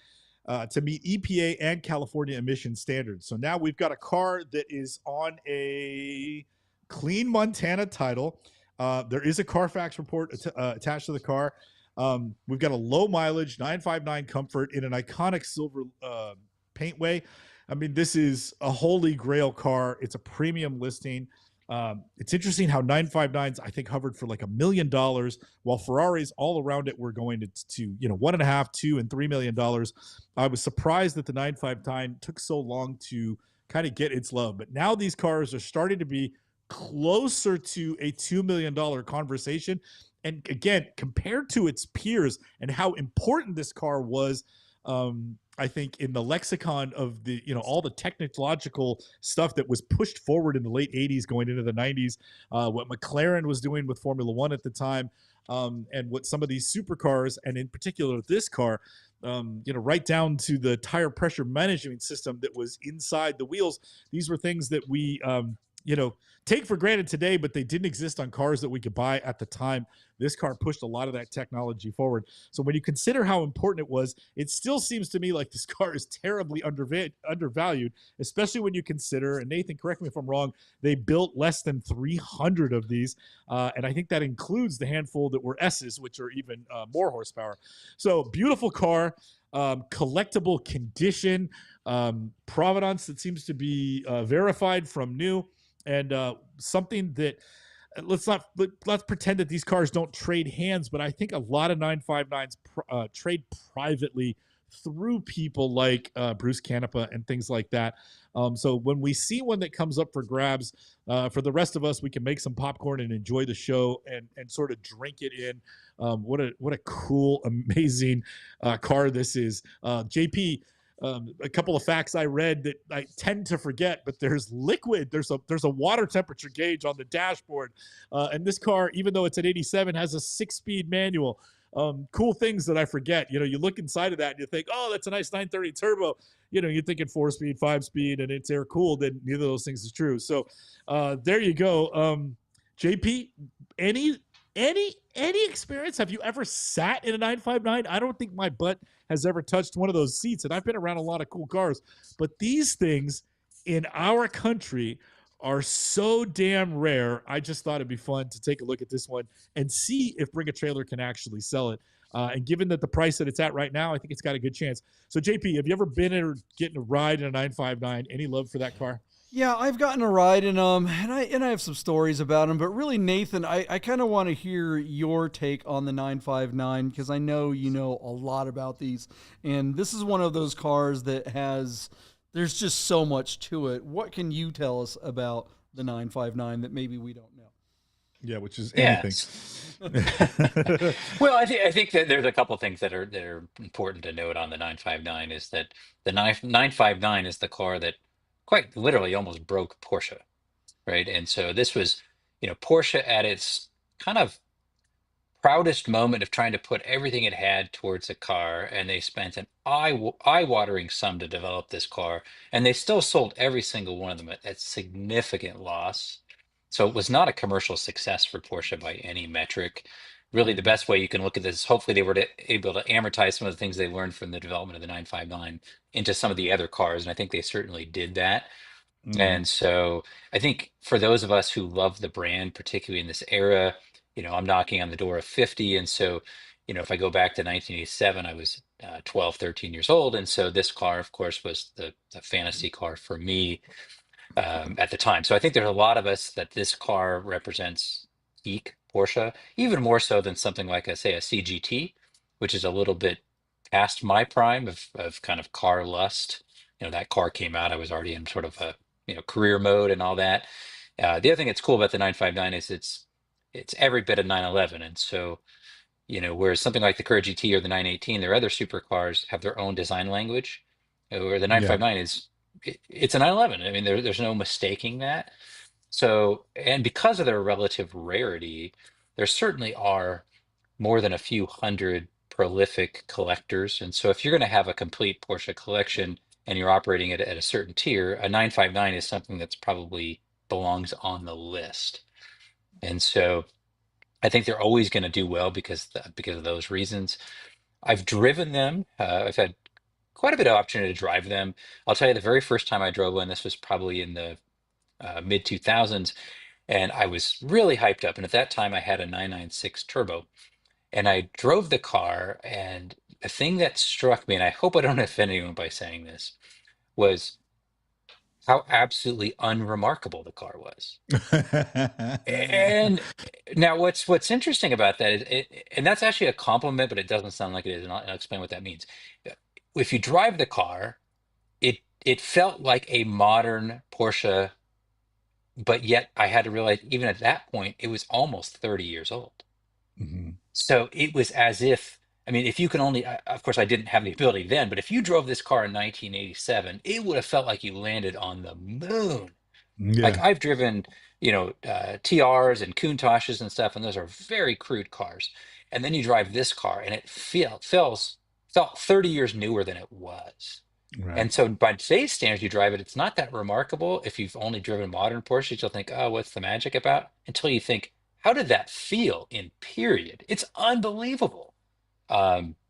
to meet EPA and California emission standards. So now we've got a car that is on a clean Montana title. There is a Carfax report attached to the car. We've got a low mileage 959 Comfort in an iconic silver paintway. I mean, this is a holy grail car. It's a premium listing. It's interesting how 959s, I think, hovered for like $1 million, while Ferraris all around it were going to $1.5, $2, and $3 million. I was surprised that the 959 took so long to kind of get its love. But now these cars are starting to be closer to a $2 million conversation. And again, compared to its peers and how important this car was, I think in the lexicon of the, all the technological stuff that was pushed forward in the late 80s going into the 90s, what McLaren was doing with Formula One at the time, and what some of these supercars, and in particular this car, right down to the tire pressure management system that was inside the wheels. These were things that we, take for granted today, but they didn't exist on cars that we could buy at the time. This car pushed a lot of that technology forward. So when you consider how important it was, it still seems to me like this car is terribly undervalued, especially when you consider, and Nathan, correct me if I'm wrong, they built less than 300 of these. And I think that includes the handful that were S's, which are even more horsepower. So beautiful car, collectible condition, provenance that seems to be verified from new. And something that let's pretend that these cars don't trade hands, but I think a lot of 959s trade privately through people like Bruce Canepa and things like that. So when we see one that comes up for grabs, for the rest of us, we can make some popcorn and enjoy the show and sort of drink it in. What a cool, amazing car this is. JP, a couple of facts I read that I tend to forget, but there's liquid. There's a water temperature gauge on the dashboard, and this car, even though it's an '87, has a 6-speed manual. Cool things that I forget. You look inside of that and you think, oh, that's a nice 930 turbo. You're thinking 4-speed, 5-speed, and it's air cooled, and neither of those things is true. So there you go. JP, any experience? Have you ever sat in a 959? I don't think my butt has ever touched one of those seats, and I've been around a lot of cool cars, but these things in our country are so damn rare. I just thought it'd be fun to take a look at this one and see if Bring a Trailer can actually sell it. And given that the price that it's at right now, I think it's got a good chance. So JP, have you ever been in or getting a ride in a 959? Any love for that car? Yeah, I've gotten a ride in them, and I have some stories about them. But really, Nathan, I kind of want to hear your take on the 959 because I know you know a lot about these, and this is one of those cars that there's just so much to it. What can you tell us about the 959 that maybe we don't know? Yeah, which is anything. Well, I think that there's a couple things that are important to note on the 959 is that the 959 is the car that quite literally almost broke Porsche, right? And so this was, Porsche at its kind of proudest moment of trying to put everything it had towards a car, and they spent an eye-watering sum to develop this car, and they still sold every single one of them at significant loss. So it was not a commercial success for Porsche by any metric. Really, the best way you can look at this is hopefully they were able to amortize some of the things they learned from the development of the 959 into some of the other cars, and I think they certainly did that. And so I think for those of us who love the brand, particularly in this era, I'm knocking on the door of 50. And so, if I go back to 1987, I was 12, 13 years old. And so this car, of course, was the fantasy car for me at the time. So I think there's a lot of us that this car represents peak Porsche, even more so than something like, say, a CGT, which is a little bit past my prime of kind of car lust. That car came out, I was already in sort of a career mode and all that. The other thing that's cool about the 959 is it's every bit of 911, and so whereas something like the Courier GT or the 918, their other supercars have their own design language, where the 959 it's a 911. I mean, there's no mistaking that. So, and because of their relative rarity, there certainly are more than a few hundred prolific collectors, and so if you're going to have a complete Porsche collection and you're operating it at a certain tier, a 959 is something that's probably belongs on the list. And so I think they're always going to do well because of those reasons. I've driven them. I've had quite a bit of opportunity to drive them. I'll tell you, the very first time I drove one, this was probably in the mid 2000s, and I was really hyped up. And at that time, I had a 996 turbo, and I drove the car. And the thing that struck me, and I hope I don't offend anyone by saying this, was how absolutely unremarkable the car was. And now what's interesting about that is and that's actually a compliment, but it doesn't sound like it is, and I'll explain what that means. If you drive the car, it felt like a modern Porsche, but yet I had to realize even at that point it was almost 30 years old. So it was as if, I mean, if you can only, of course, I didn't have the ability then, but if you drove this car in 1987, it would have felt like you landed on the moon. Like I've driven, TRs and Countachs and stuff, and those are very crude cars. And then you drive this car, and it felt 30 years newer than it was. Right. And so by today's standards, you drive it, it's not that remarkable. If you've only driven modern Porsches, you'll think, oh, what's the magic about? Until you think, how did that feel in period? It's unbelievable.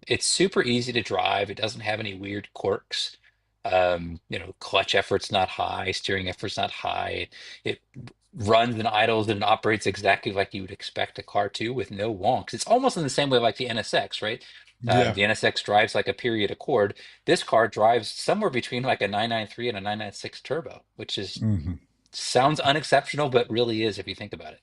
It's super easy to drive. It doesn't have any weird quirks. Clutch effort's not high, steering effort's not high. It runs and idles and operates exactly like you would expect a car to, with no wonks. It's almost in the same way like the NSX, right? The NSX drives like a period Accord. This car drives somewhere between like a 993 and a 996 turbo, which is sounds unexceptional, but really is if you think about it.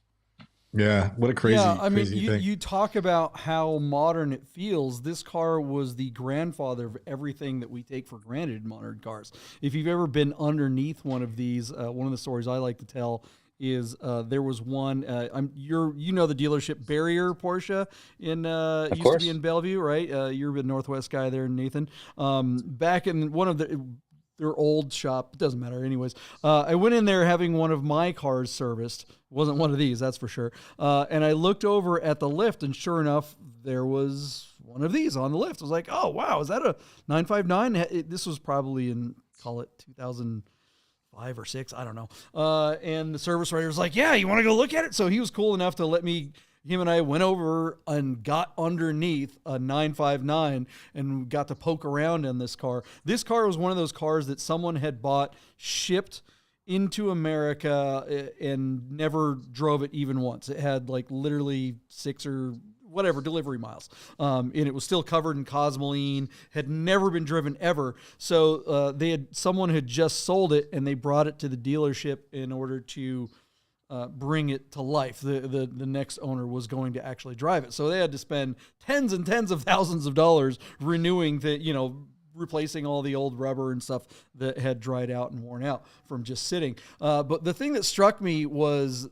Yeah, what a crazy, crazy thing. You talk about how modern it feels. This car was the grandfather of everything that we take for granted in modern cars. If you've ever been underneath one of these, one of the stories I like to tell is there was one. You know the dealership Barrier Porsche in Of used to be course. in Bellevue, right? You're a Northwest guy there, Nathan. Back in one of their old shop, it doesn't matter. Anyways, I went in there having one of my cars serviced. It wasn't one of these, that's for sure. And I looked over at the lift, and sure enough, there was one of these on the lift. I was like, oh wow, is that a 959? This was probably in, call it 2005 or six, I don't know. And the service writer was like, yeah, you want to go look at it? So he was cool enough to let me. Him and I went over and got underneath a 959 and got to poke around in this car. This car was one of those cars that someone had bought, shipped into America, and never drove it even once. It had like literally 6 or whatever delivery miles. And it was still covered in Cosmoline, had never been driven ever. So someone had just sold it, and they brought it to the dealership in order to bring it to life. The next owner was going to actually drive it. So they had to spend tens and tens of thousands of dollars renewing replacing all the old rubber and stuff that had dried out and worn out from just sitting. But the thing that struck me was,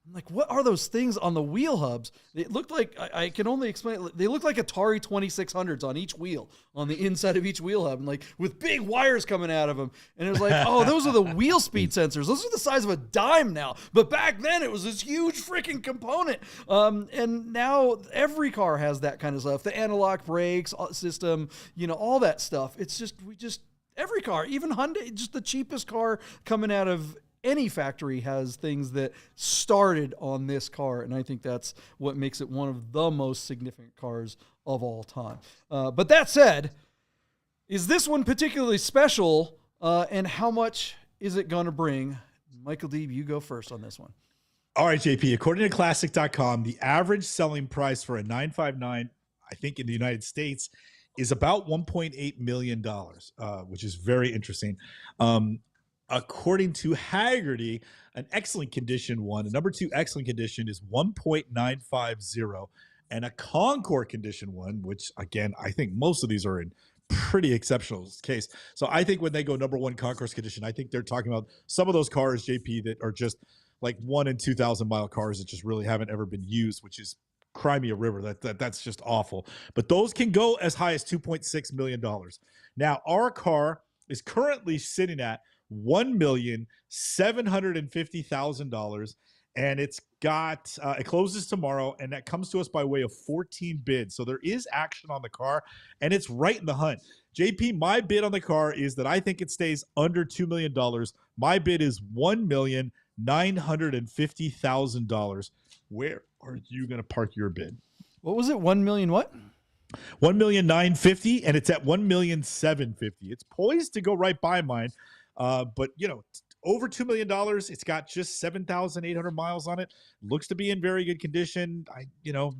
I'm like, what are those things on the wheel hubs? It looked like, I can only explain it. They look like Atari 2600s on each wheel, on the inside of each wheel hub, and like with big wires coming out of them. And it was like, oh, those are the wheel speed sensors. Those are the size of a dime now. But back then it was this huge freaking component. And now every car has that kind of stuff. The analog brakes system, all that stuff. It's just, every car, even Hyundai, just the cheapest car coming out of any factory has things that started on this car, and I think that's what makes it one of the most significant cars of all time. But that said, is this one particularly special, and how much is it going to bring? Michael Deeb, you go first on this one. All right, JP, according to classic.com, the average selling price for a 959, I think in the United States, is about $1.8 million, which is very interesting. According to Haggerty, an excellent condition one, a number 2 excellent condition is 1.950, and a Concours condition one, which again, I think most of these are in pretty exceptional case. So I think when they go number 1 Concours condition, I think they're talking about some of those cars, JP, that are just like 1 in 2,000 mile cars that just really haven't ever been used, which is cry me a river. That's just awful. But those can go as high as $2.6 million. Now, our car is currently sitting at $1,750,000, and it's got it closes tomorrow, and that comes to us by way of 14 bids. So there is action on the car, and it's right in the hunt. JP, my bid on the car is that I think it stays under $2 million. My bid is $1,950,000. Where are you going to park your bid? What was it? 1 million what? 1,950,000, and it's at 1,750,000. It's poised to go right by mine. But over $2 million. It's got just 7,800 miles on it. Looks to be in very good condition.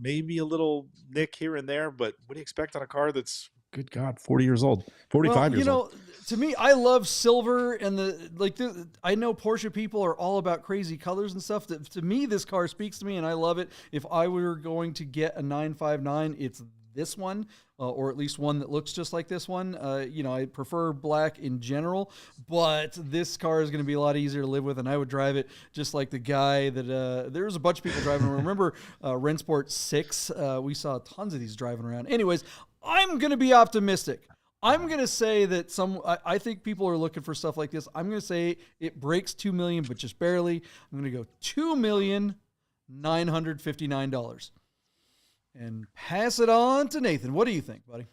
Maybe a little nick here and there, but what do you expect on a car that's, good God, 40 years old, 45 years old? To me, I love silver, and I know Porsche people are all about crazy colors and stuff. To me, this car speaks to me, and I love it. If I were going to get a 959, it's this one, or at least one that looks just like this one. I prefer black in general, but this car is going to be a lot easier to live with, and I would drive it just like the guy that there was a bunch of people driving. Remember Rennsport 6? We saw tons of these driving around. Anyways, I'm going to be optimistic. I'm going to say that I think people are looking for stuff like this. I'm going to say it breaks 2 million, but just barely. I'm going to go $2,959,000. And pass it on to Nathan. What do you think, buddy?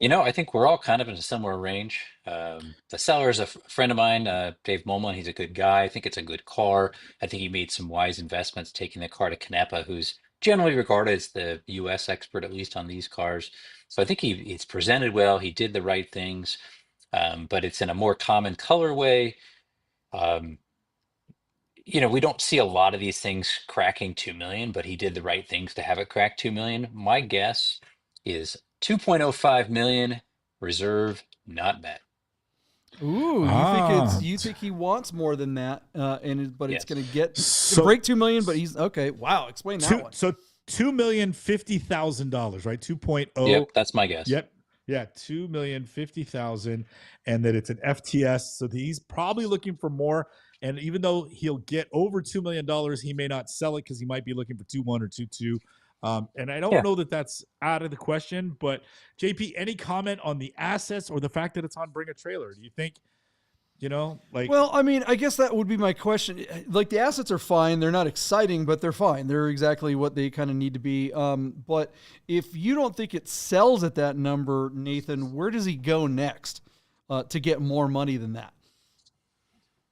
I think we're all kind of in a similar range. The seller is a friend of mine, Dave Momlin. He's a good guy. I think it's a good car. I think he made some wise investments taking the car to Canepa, who's generally regarded as the U.S. expert, at least on these cars. So I think it's presented well. He did the right things, but it's in a more common colorway. We don't see a lot of these things cracking 2 million, but he did the right things to have it crack 2 million. My guess is 2.05 million, reserve, not bet. Ooh, you think he wants more than that, but it's Yes. going to break 2 million, but he's okay. Wow, explain that one. So $2,050,000, right? 2.0. Yep, that's my guess. Yep. Yeah, $2,050,000, and that it's an FTS. So he's probably looking for more. And even though he'll get over $2 million, he may not sell it because he might be looking for 2.1 or 2.2. And I don't Yeah. know that that's out of the question. But JP, any comment on the assets or the fact that it's on Bring a Trailer? Do you think, Well, I mean, I guess that would be my question. Like, the assets are fine. They're not exciting, but they're fine. They're exactly what they kind of need to be. But if you don't think it sells at that number, Nathan, where does he go next to get more money than that?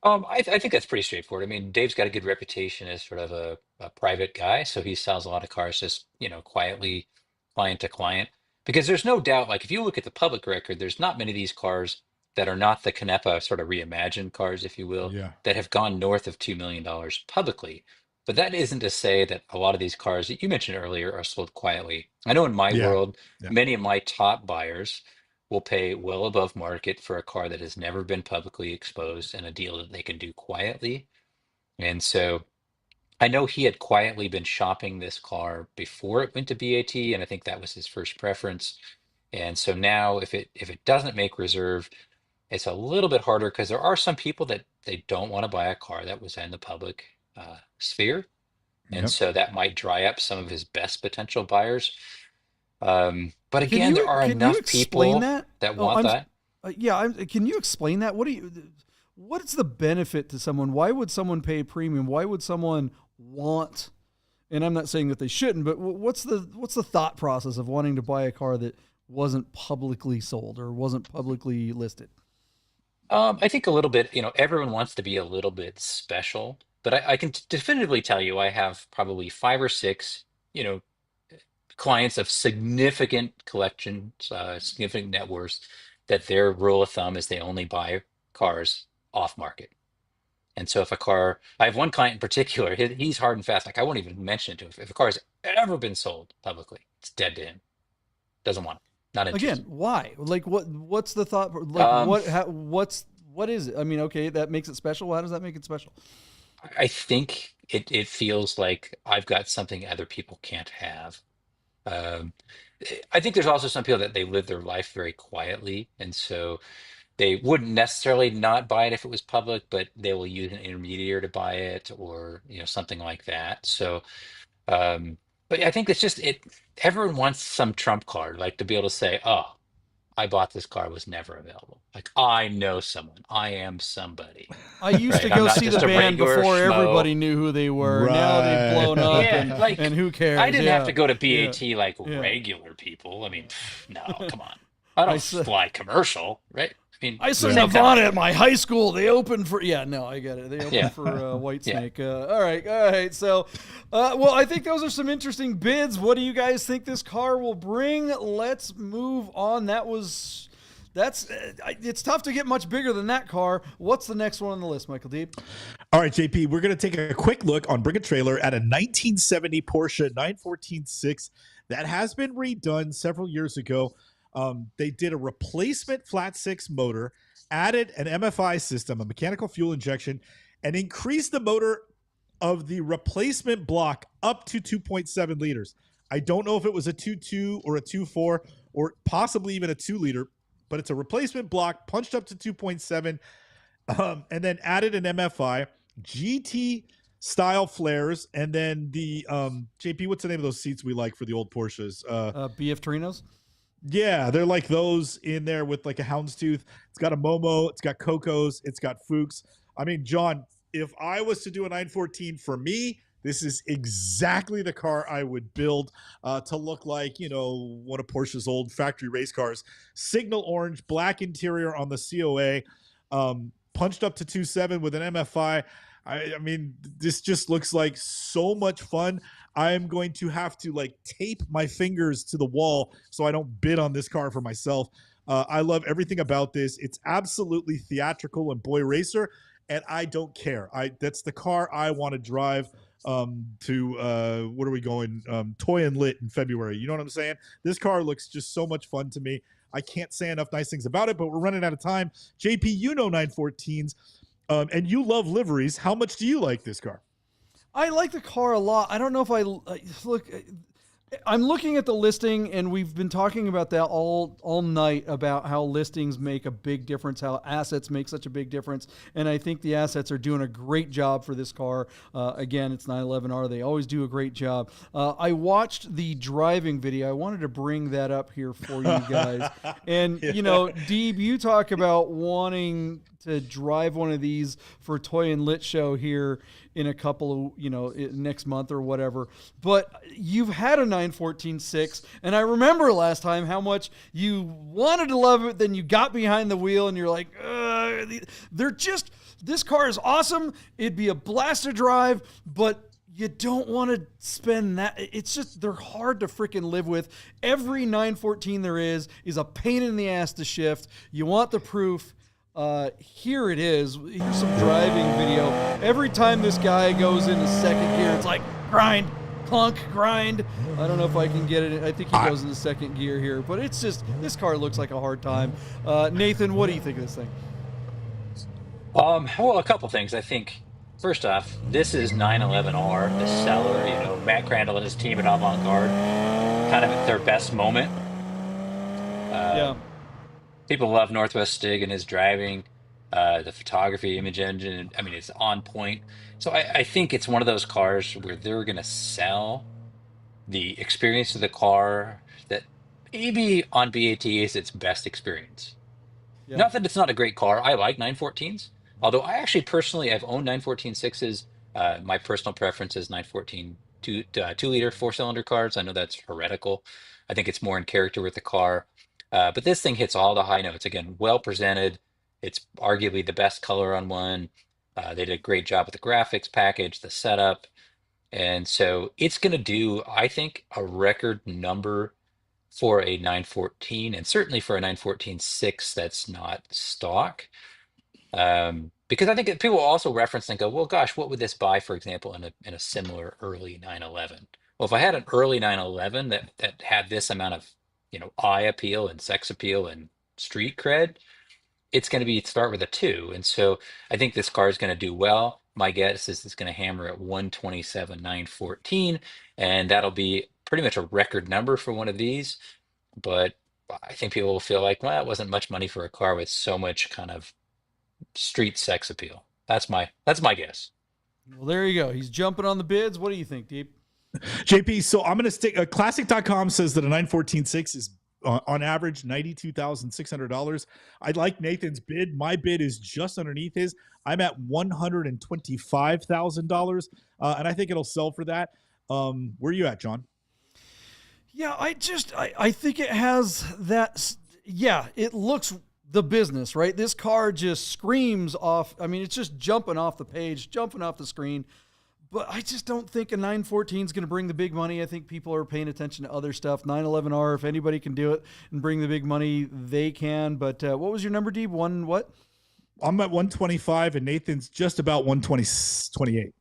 I think that's pretty straightforward. I mean, Dave's got a good reputation as sort of a private guy, so he sells a lot of cars just, quietly, client to client. Because there's no doubt, like if you look at the public record, there's not many of these cars that are not the Canepa sort of reimagined cars, if you will, Yeah. that have gone north of $2 million publicly. But that isn't to say that a lot of these cars that you mentioned earlier are sold quietly. I know in my Yeah. world, Yeah. many of my top buyers will pay well above market for a car that has never been publicly exposed and a deal that they can do quietly. And so I know he had quietly been shopping this car before it went to BAT, and I think that was his first preference. And so now if it doesn't make reserve, it's a little bit harder because there are some people that they don't want to buy a car that was in the public sphere. And Yep. so that might dry up some of his best potential buyers. But Can again, there you are can you enough explain people that? that Oh, want that. Can you explain that? What's the benefit to someone? Why would someone pay a premium? Why would someone want? And I'm not saying that they shouldn't, but what's the thought process of wanting to buy a car that wasn't publicly sold or wasn't publicly listed? I think a little bit, everyone wants to be a little bit special, but I can definitively tell you I have probably five or six, you know, clients of significant collections, significant net worths, that their rule of thumb is they only buy cars off market. And so if a car, I have one client in particular, he's hard and fast. Like I won't even mention it to him. If a car has ever been sold publicly, it's dead to him. Doesn't want it. Not Again, interested. why? Like, what's the thought? Like, Um, what is it? I mean, okay, that makes it special. How does that make it special? I think it feels like I've got something other people can't have. Um, I think there's also some people that they live their life very quietly, and so they wouldn't necessarily not buy it if it was public, but they will use an intermediary to buy it, or something like that. So, but I think it's just it. Everyone wants some trump card, like to be able to say, "Oh, I bought this car, it was never available. Like I know someone, I am somebody, I used to right? I'm go not see the just a band regular before schmo." everybody knew who they were. Now they've blown up, Right. Yeah, like and who cares? I didn't have Yeah, to go to yeah, BAT like yeah. regular people. I mean, no, come on. I I don't saw, fly commercial, right? I mean, I saw Yeah. same kind of Nirvana thing. at my high school. They opened for no, I get it. They Yeah, opened for White yeah. Snake. All right. So, well, I think those are some interesting bids. What do you guys think this car will bring? Let's move on. That's it's tough to get much bigger than that car. What's the next one on the list, Michael Deeb? All right, JP, we're going to take a quick look on Bring a Trailer at a 1970 Porsche 914-6 that has been redone several years ago. They did a replacement flat six motor, added an MFI system, a mechanical fuel injection, and increased the motor of the replacement block up to 2.7 liters. I don't know if it was a 2.2 or a 2.4 or possibly even a 2-liter, but it's a replacement block punched up to 2.7, and then added an MFI, GT style flares, and then the JP, what's the name of those seats we like for the old Porsches? BF Torinos. Yeah, they're like those in there with like a houndstooth. It's got a Momo, it's got Cocos, it's got Fuchs. I mean, John, if I was to do a 914 for me, this is exactly the car I would build to look like, one of Porsche's old factory race cars. Signal orange, black interior on the COA, punched up to 2.7 with an MFI. I mean, this just looks like so much fun. I am going to have to tape my fingers to the wall so I don't bid on this car for myself. I love everything about this. It's absolutely theatrical and boy racer, and I don't care. That's the car I want to drive to what are we going? Toy and Lit in February. You know what I'm saying? This car looks just so much fun to me. I can't say enough nice things about it, but we're running out of time. JP, 914s, and you love liveries. How much do you like this car? I like the car a lot. I don't know if look. I'm looking at the listing, and we've been talking about that all night about how listings make a big difference, how assets make such a big difference, and I think the assets are doing a great job for this car. Again, it's 911R. They always do a great job. I watched the driving video. I wanted to bring that up here for you guys. And, Deeb, you talk about wanting to drive one of these for Toy and Lit Show here in a couple of, next month or whatever. But you've had a 914.6, and I remember last time how much you wanted to love it, then you got behind the wheel and you're like, this car is awesome. It'd be a blast to drive, but you don't want to spend that. It's just, they're hard to freaking live with. Every 914 there is a pain in the ass to shift. You want the proof. Here it is. Here's some driving video. Every time this guy goes into second gear, it's like grind, clunk, grind. I don't know if I can get it. I think he goes into second gear here, but it's just, this car looks like a hard time. Nathan, what do you think of this thing? Well, a couple things. I think first off, this is 911R, the seller. Matt Crandall and his team at Avant Garde, kind of at their best moment. Yeah. People love Northwest Stig and his driving, the photography, image engine. I mean, it's on point. So I think it's one of those cars where they're going to sell the experience of the car that maybe on BAT is its best experience. Yeah. Not that it's not a great car. I like 914s. Although I actually personally, I've owned 914.6s. My personal preference is 914 2-liter 4-cylinder cars. I know that's heretical. I think it's more in character with the car. But this thing hits all the high notes. Again, well presented. It's arguably the best color on one. They did a great job with the graphics package, the setup. And so it's going to do, I think, a record number for a 914, and certainly for a 914.6 that's not stock. Because I think that people also reference and go, well, gosh, what would this buy, for example, in a similar early 911? Well, if I had an early 911 that had this amount of eye appeal and sex appeal and street cred, it's going to start with a 2. And so I think this car is going to do well. My guess is it's going to hammer at 127,914, and that'll be pretty much a record number for one of these. But I think people will feel like, well, it wasn't much money for a car with so much kind of street sex appeal. That's my guess. Well, there you go. He's jumping on the bids. What do you think, Deep? JP, so I'm going to stick. Classic.com says that a 914.6 is on average $92,600. I like Nathan's bid. My bid is just underneath his. I'm at $125,000, and I think it'll sell for that. Where are you at, John? Yeah, I think it has that. Yeah, it looks the business, right? This car just screams off. I mean, it's just jumping off the page, jumping off the screen. But I just don't think a 914 is going to bring the big money. I think people are paying attention to other stuff. 911R, if anybody can do it and bring the big money, they can. But what was your number, Deeb? One what? I'm at 125, and Nathan's just about 128.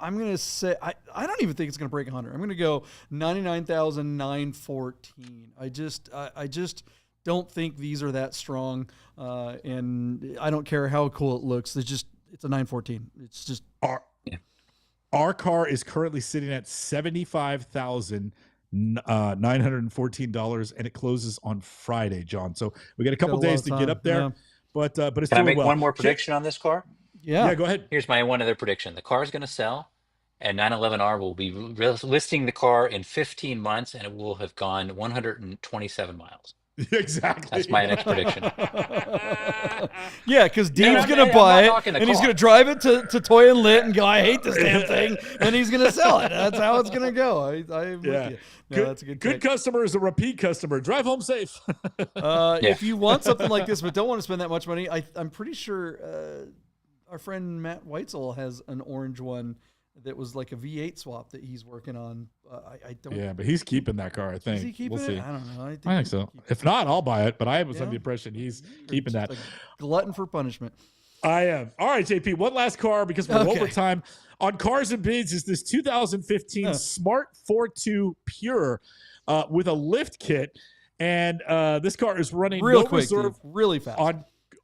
I'm going to say, I don't even think it's going to break 100. I'm going to go 99,914. I just don't think these are that strong. And I don't care how cool it looks. It's a 914. It's just... Our car is currently sitting at $75,914, and it closes on Friday, John. So we got a couple days to get up there, yeah. but it's Can I doing make well. one more prediction on this car? Yeah, go ahead. Here's my one other prediction. The car is going to sell, and 911R will be listing the car in 15 months, and it will have gone 127 miles. Exactly. That's my next prediction. Yeah, because Dean's going to buy it, and he's going to drive it to Toy and Lit and go, I hate this damn thing, and he's going to sell it. That's how it's going to go. I'm with you. No, that's a good customer is a repeat customer. Drive home safe. If you want something like this but don't want to spend that much money, I'm pretty sure our friend Matt Weitzel has an orange one that was like a V8 swap that he's working on. I don't. Yeah, but he's keeping that car, I think. Is he keeping we'll see. it? I don't know. I think so. If not, I'll buy it. But I was under the impression he's keeping that. A glutton for punishment. I am. All right, JP. One last car because we're over time. On Cars and Bids is this 2015 Smart Fortwo Pure with a lift kit. And this car is running real no quick, reserve dude. Really fast.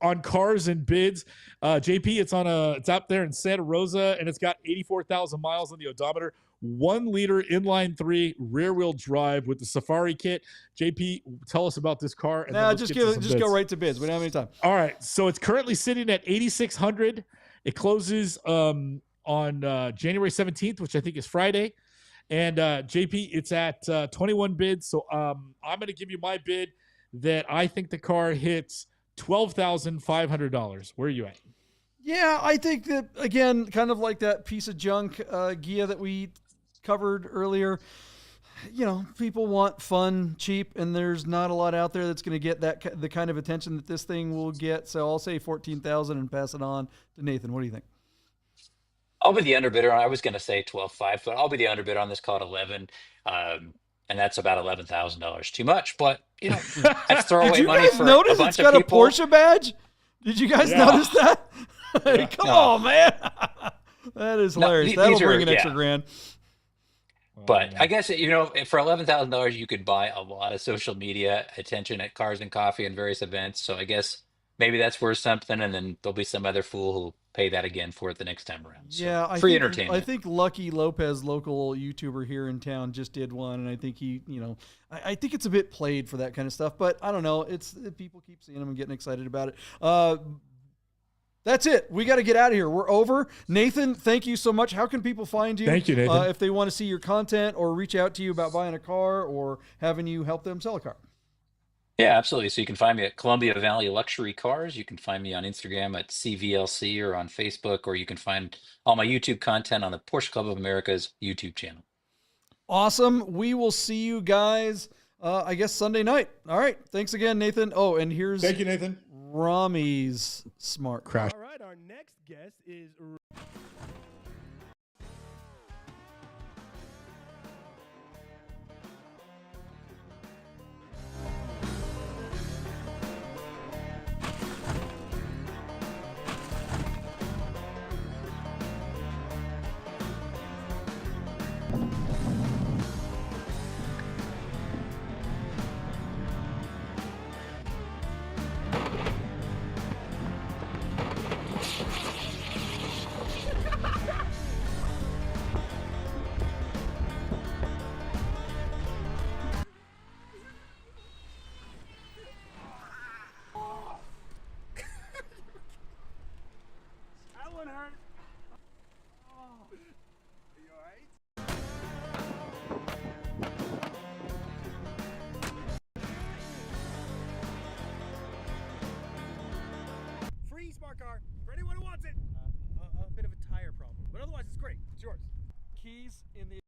On Cars and Bids. JP, it's out there in Santa Rosa, and it's got 84,000 miles on the odometer. 1-liter inline 3 rear-wheel drive with the Safari kit. JP, tell us about this car. Nah, just go right to bids. We don't have any time. All right, so it's currently sitting at $8,600. It closes on January 17th, which I think is Friday. And JP, it's at 21 bids. So I'm going to give you my bid that I think the car hits $12,500. Where are you at? Yeah, I think that, again, kind of like that piece of junk Ghia that we covered earlier. You know, people want fun, cheap, and there's not a lot out there that's going to get the kind of attention that this thing will get. So I'll say 14,000 and pass it on to Nathan. What do you think? I'll be the underbidder. I was going to say 12.5, but I'll be the underbidder on this, call it 11. And that's about $11,000 too much, but you know, that's throwaway money for notice a bunch it's got of people. a Porsche badge? Did you guys notice that? Hey, come on, man. That is hilarious. That'll bring an extra grand. But I guess, you know, for $11,000, you could buy a lot of social media attention at Cars and Coffee and various events. So I guess maybe that's worth something. And then there'll be some other fool who'll pay that again for it the next time around. So yeah, free entertainment. I think Lucky Lopez, local YouTuber here in town, just did one. And I think he, you know, I think it's a bit played for that kind of stuff. But I don't know. People keep seeing them and getting excited about it. That's it. We got to get out of here. We're over. Nathan, thank you so much. How can people find you? Thank you, Nathan. If they want to see your content or reach out to you about buying a car or having you help them sell a car. Yeah, absolutely. So you can find me at Columbia Valley Luxury Cars. You can find me on Instagram at CVLC or on Facebook, or you can find all my YouTube content on the Porsche Club of America's YouTube channel. Awesome. We will see you guys, I guess, Sunday night. All right. Thanks again, Nathan. Oh, and here's Thank you, Nathan. Rami's smart Crash. All right, our next guest is... Free smart car for anyone who wants it. A bit of a tire problem, but otherwise it's great. It's yours. keys in the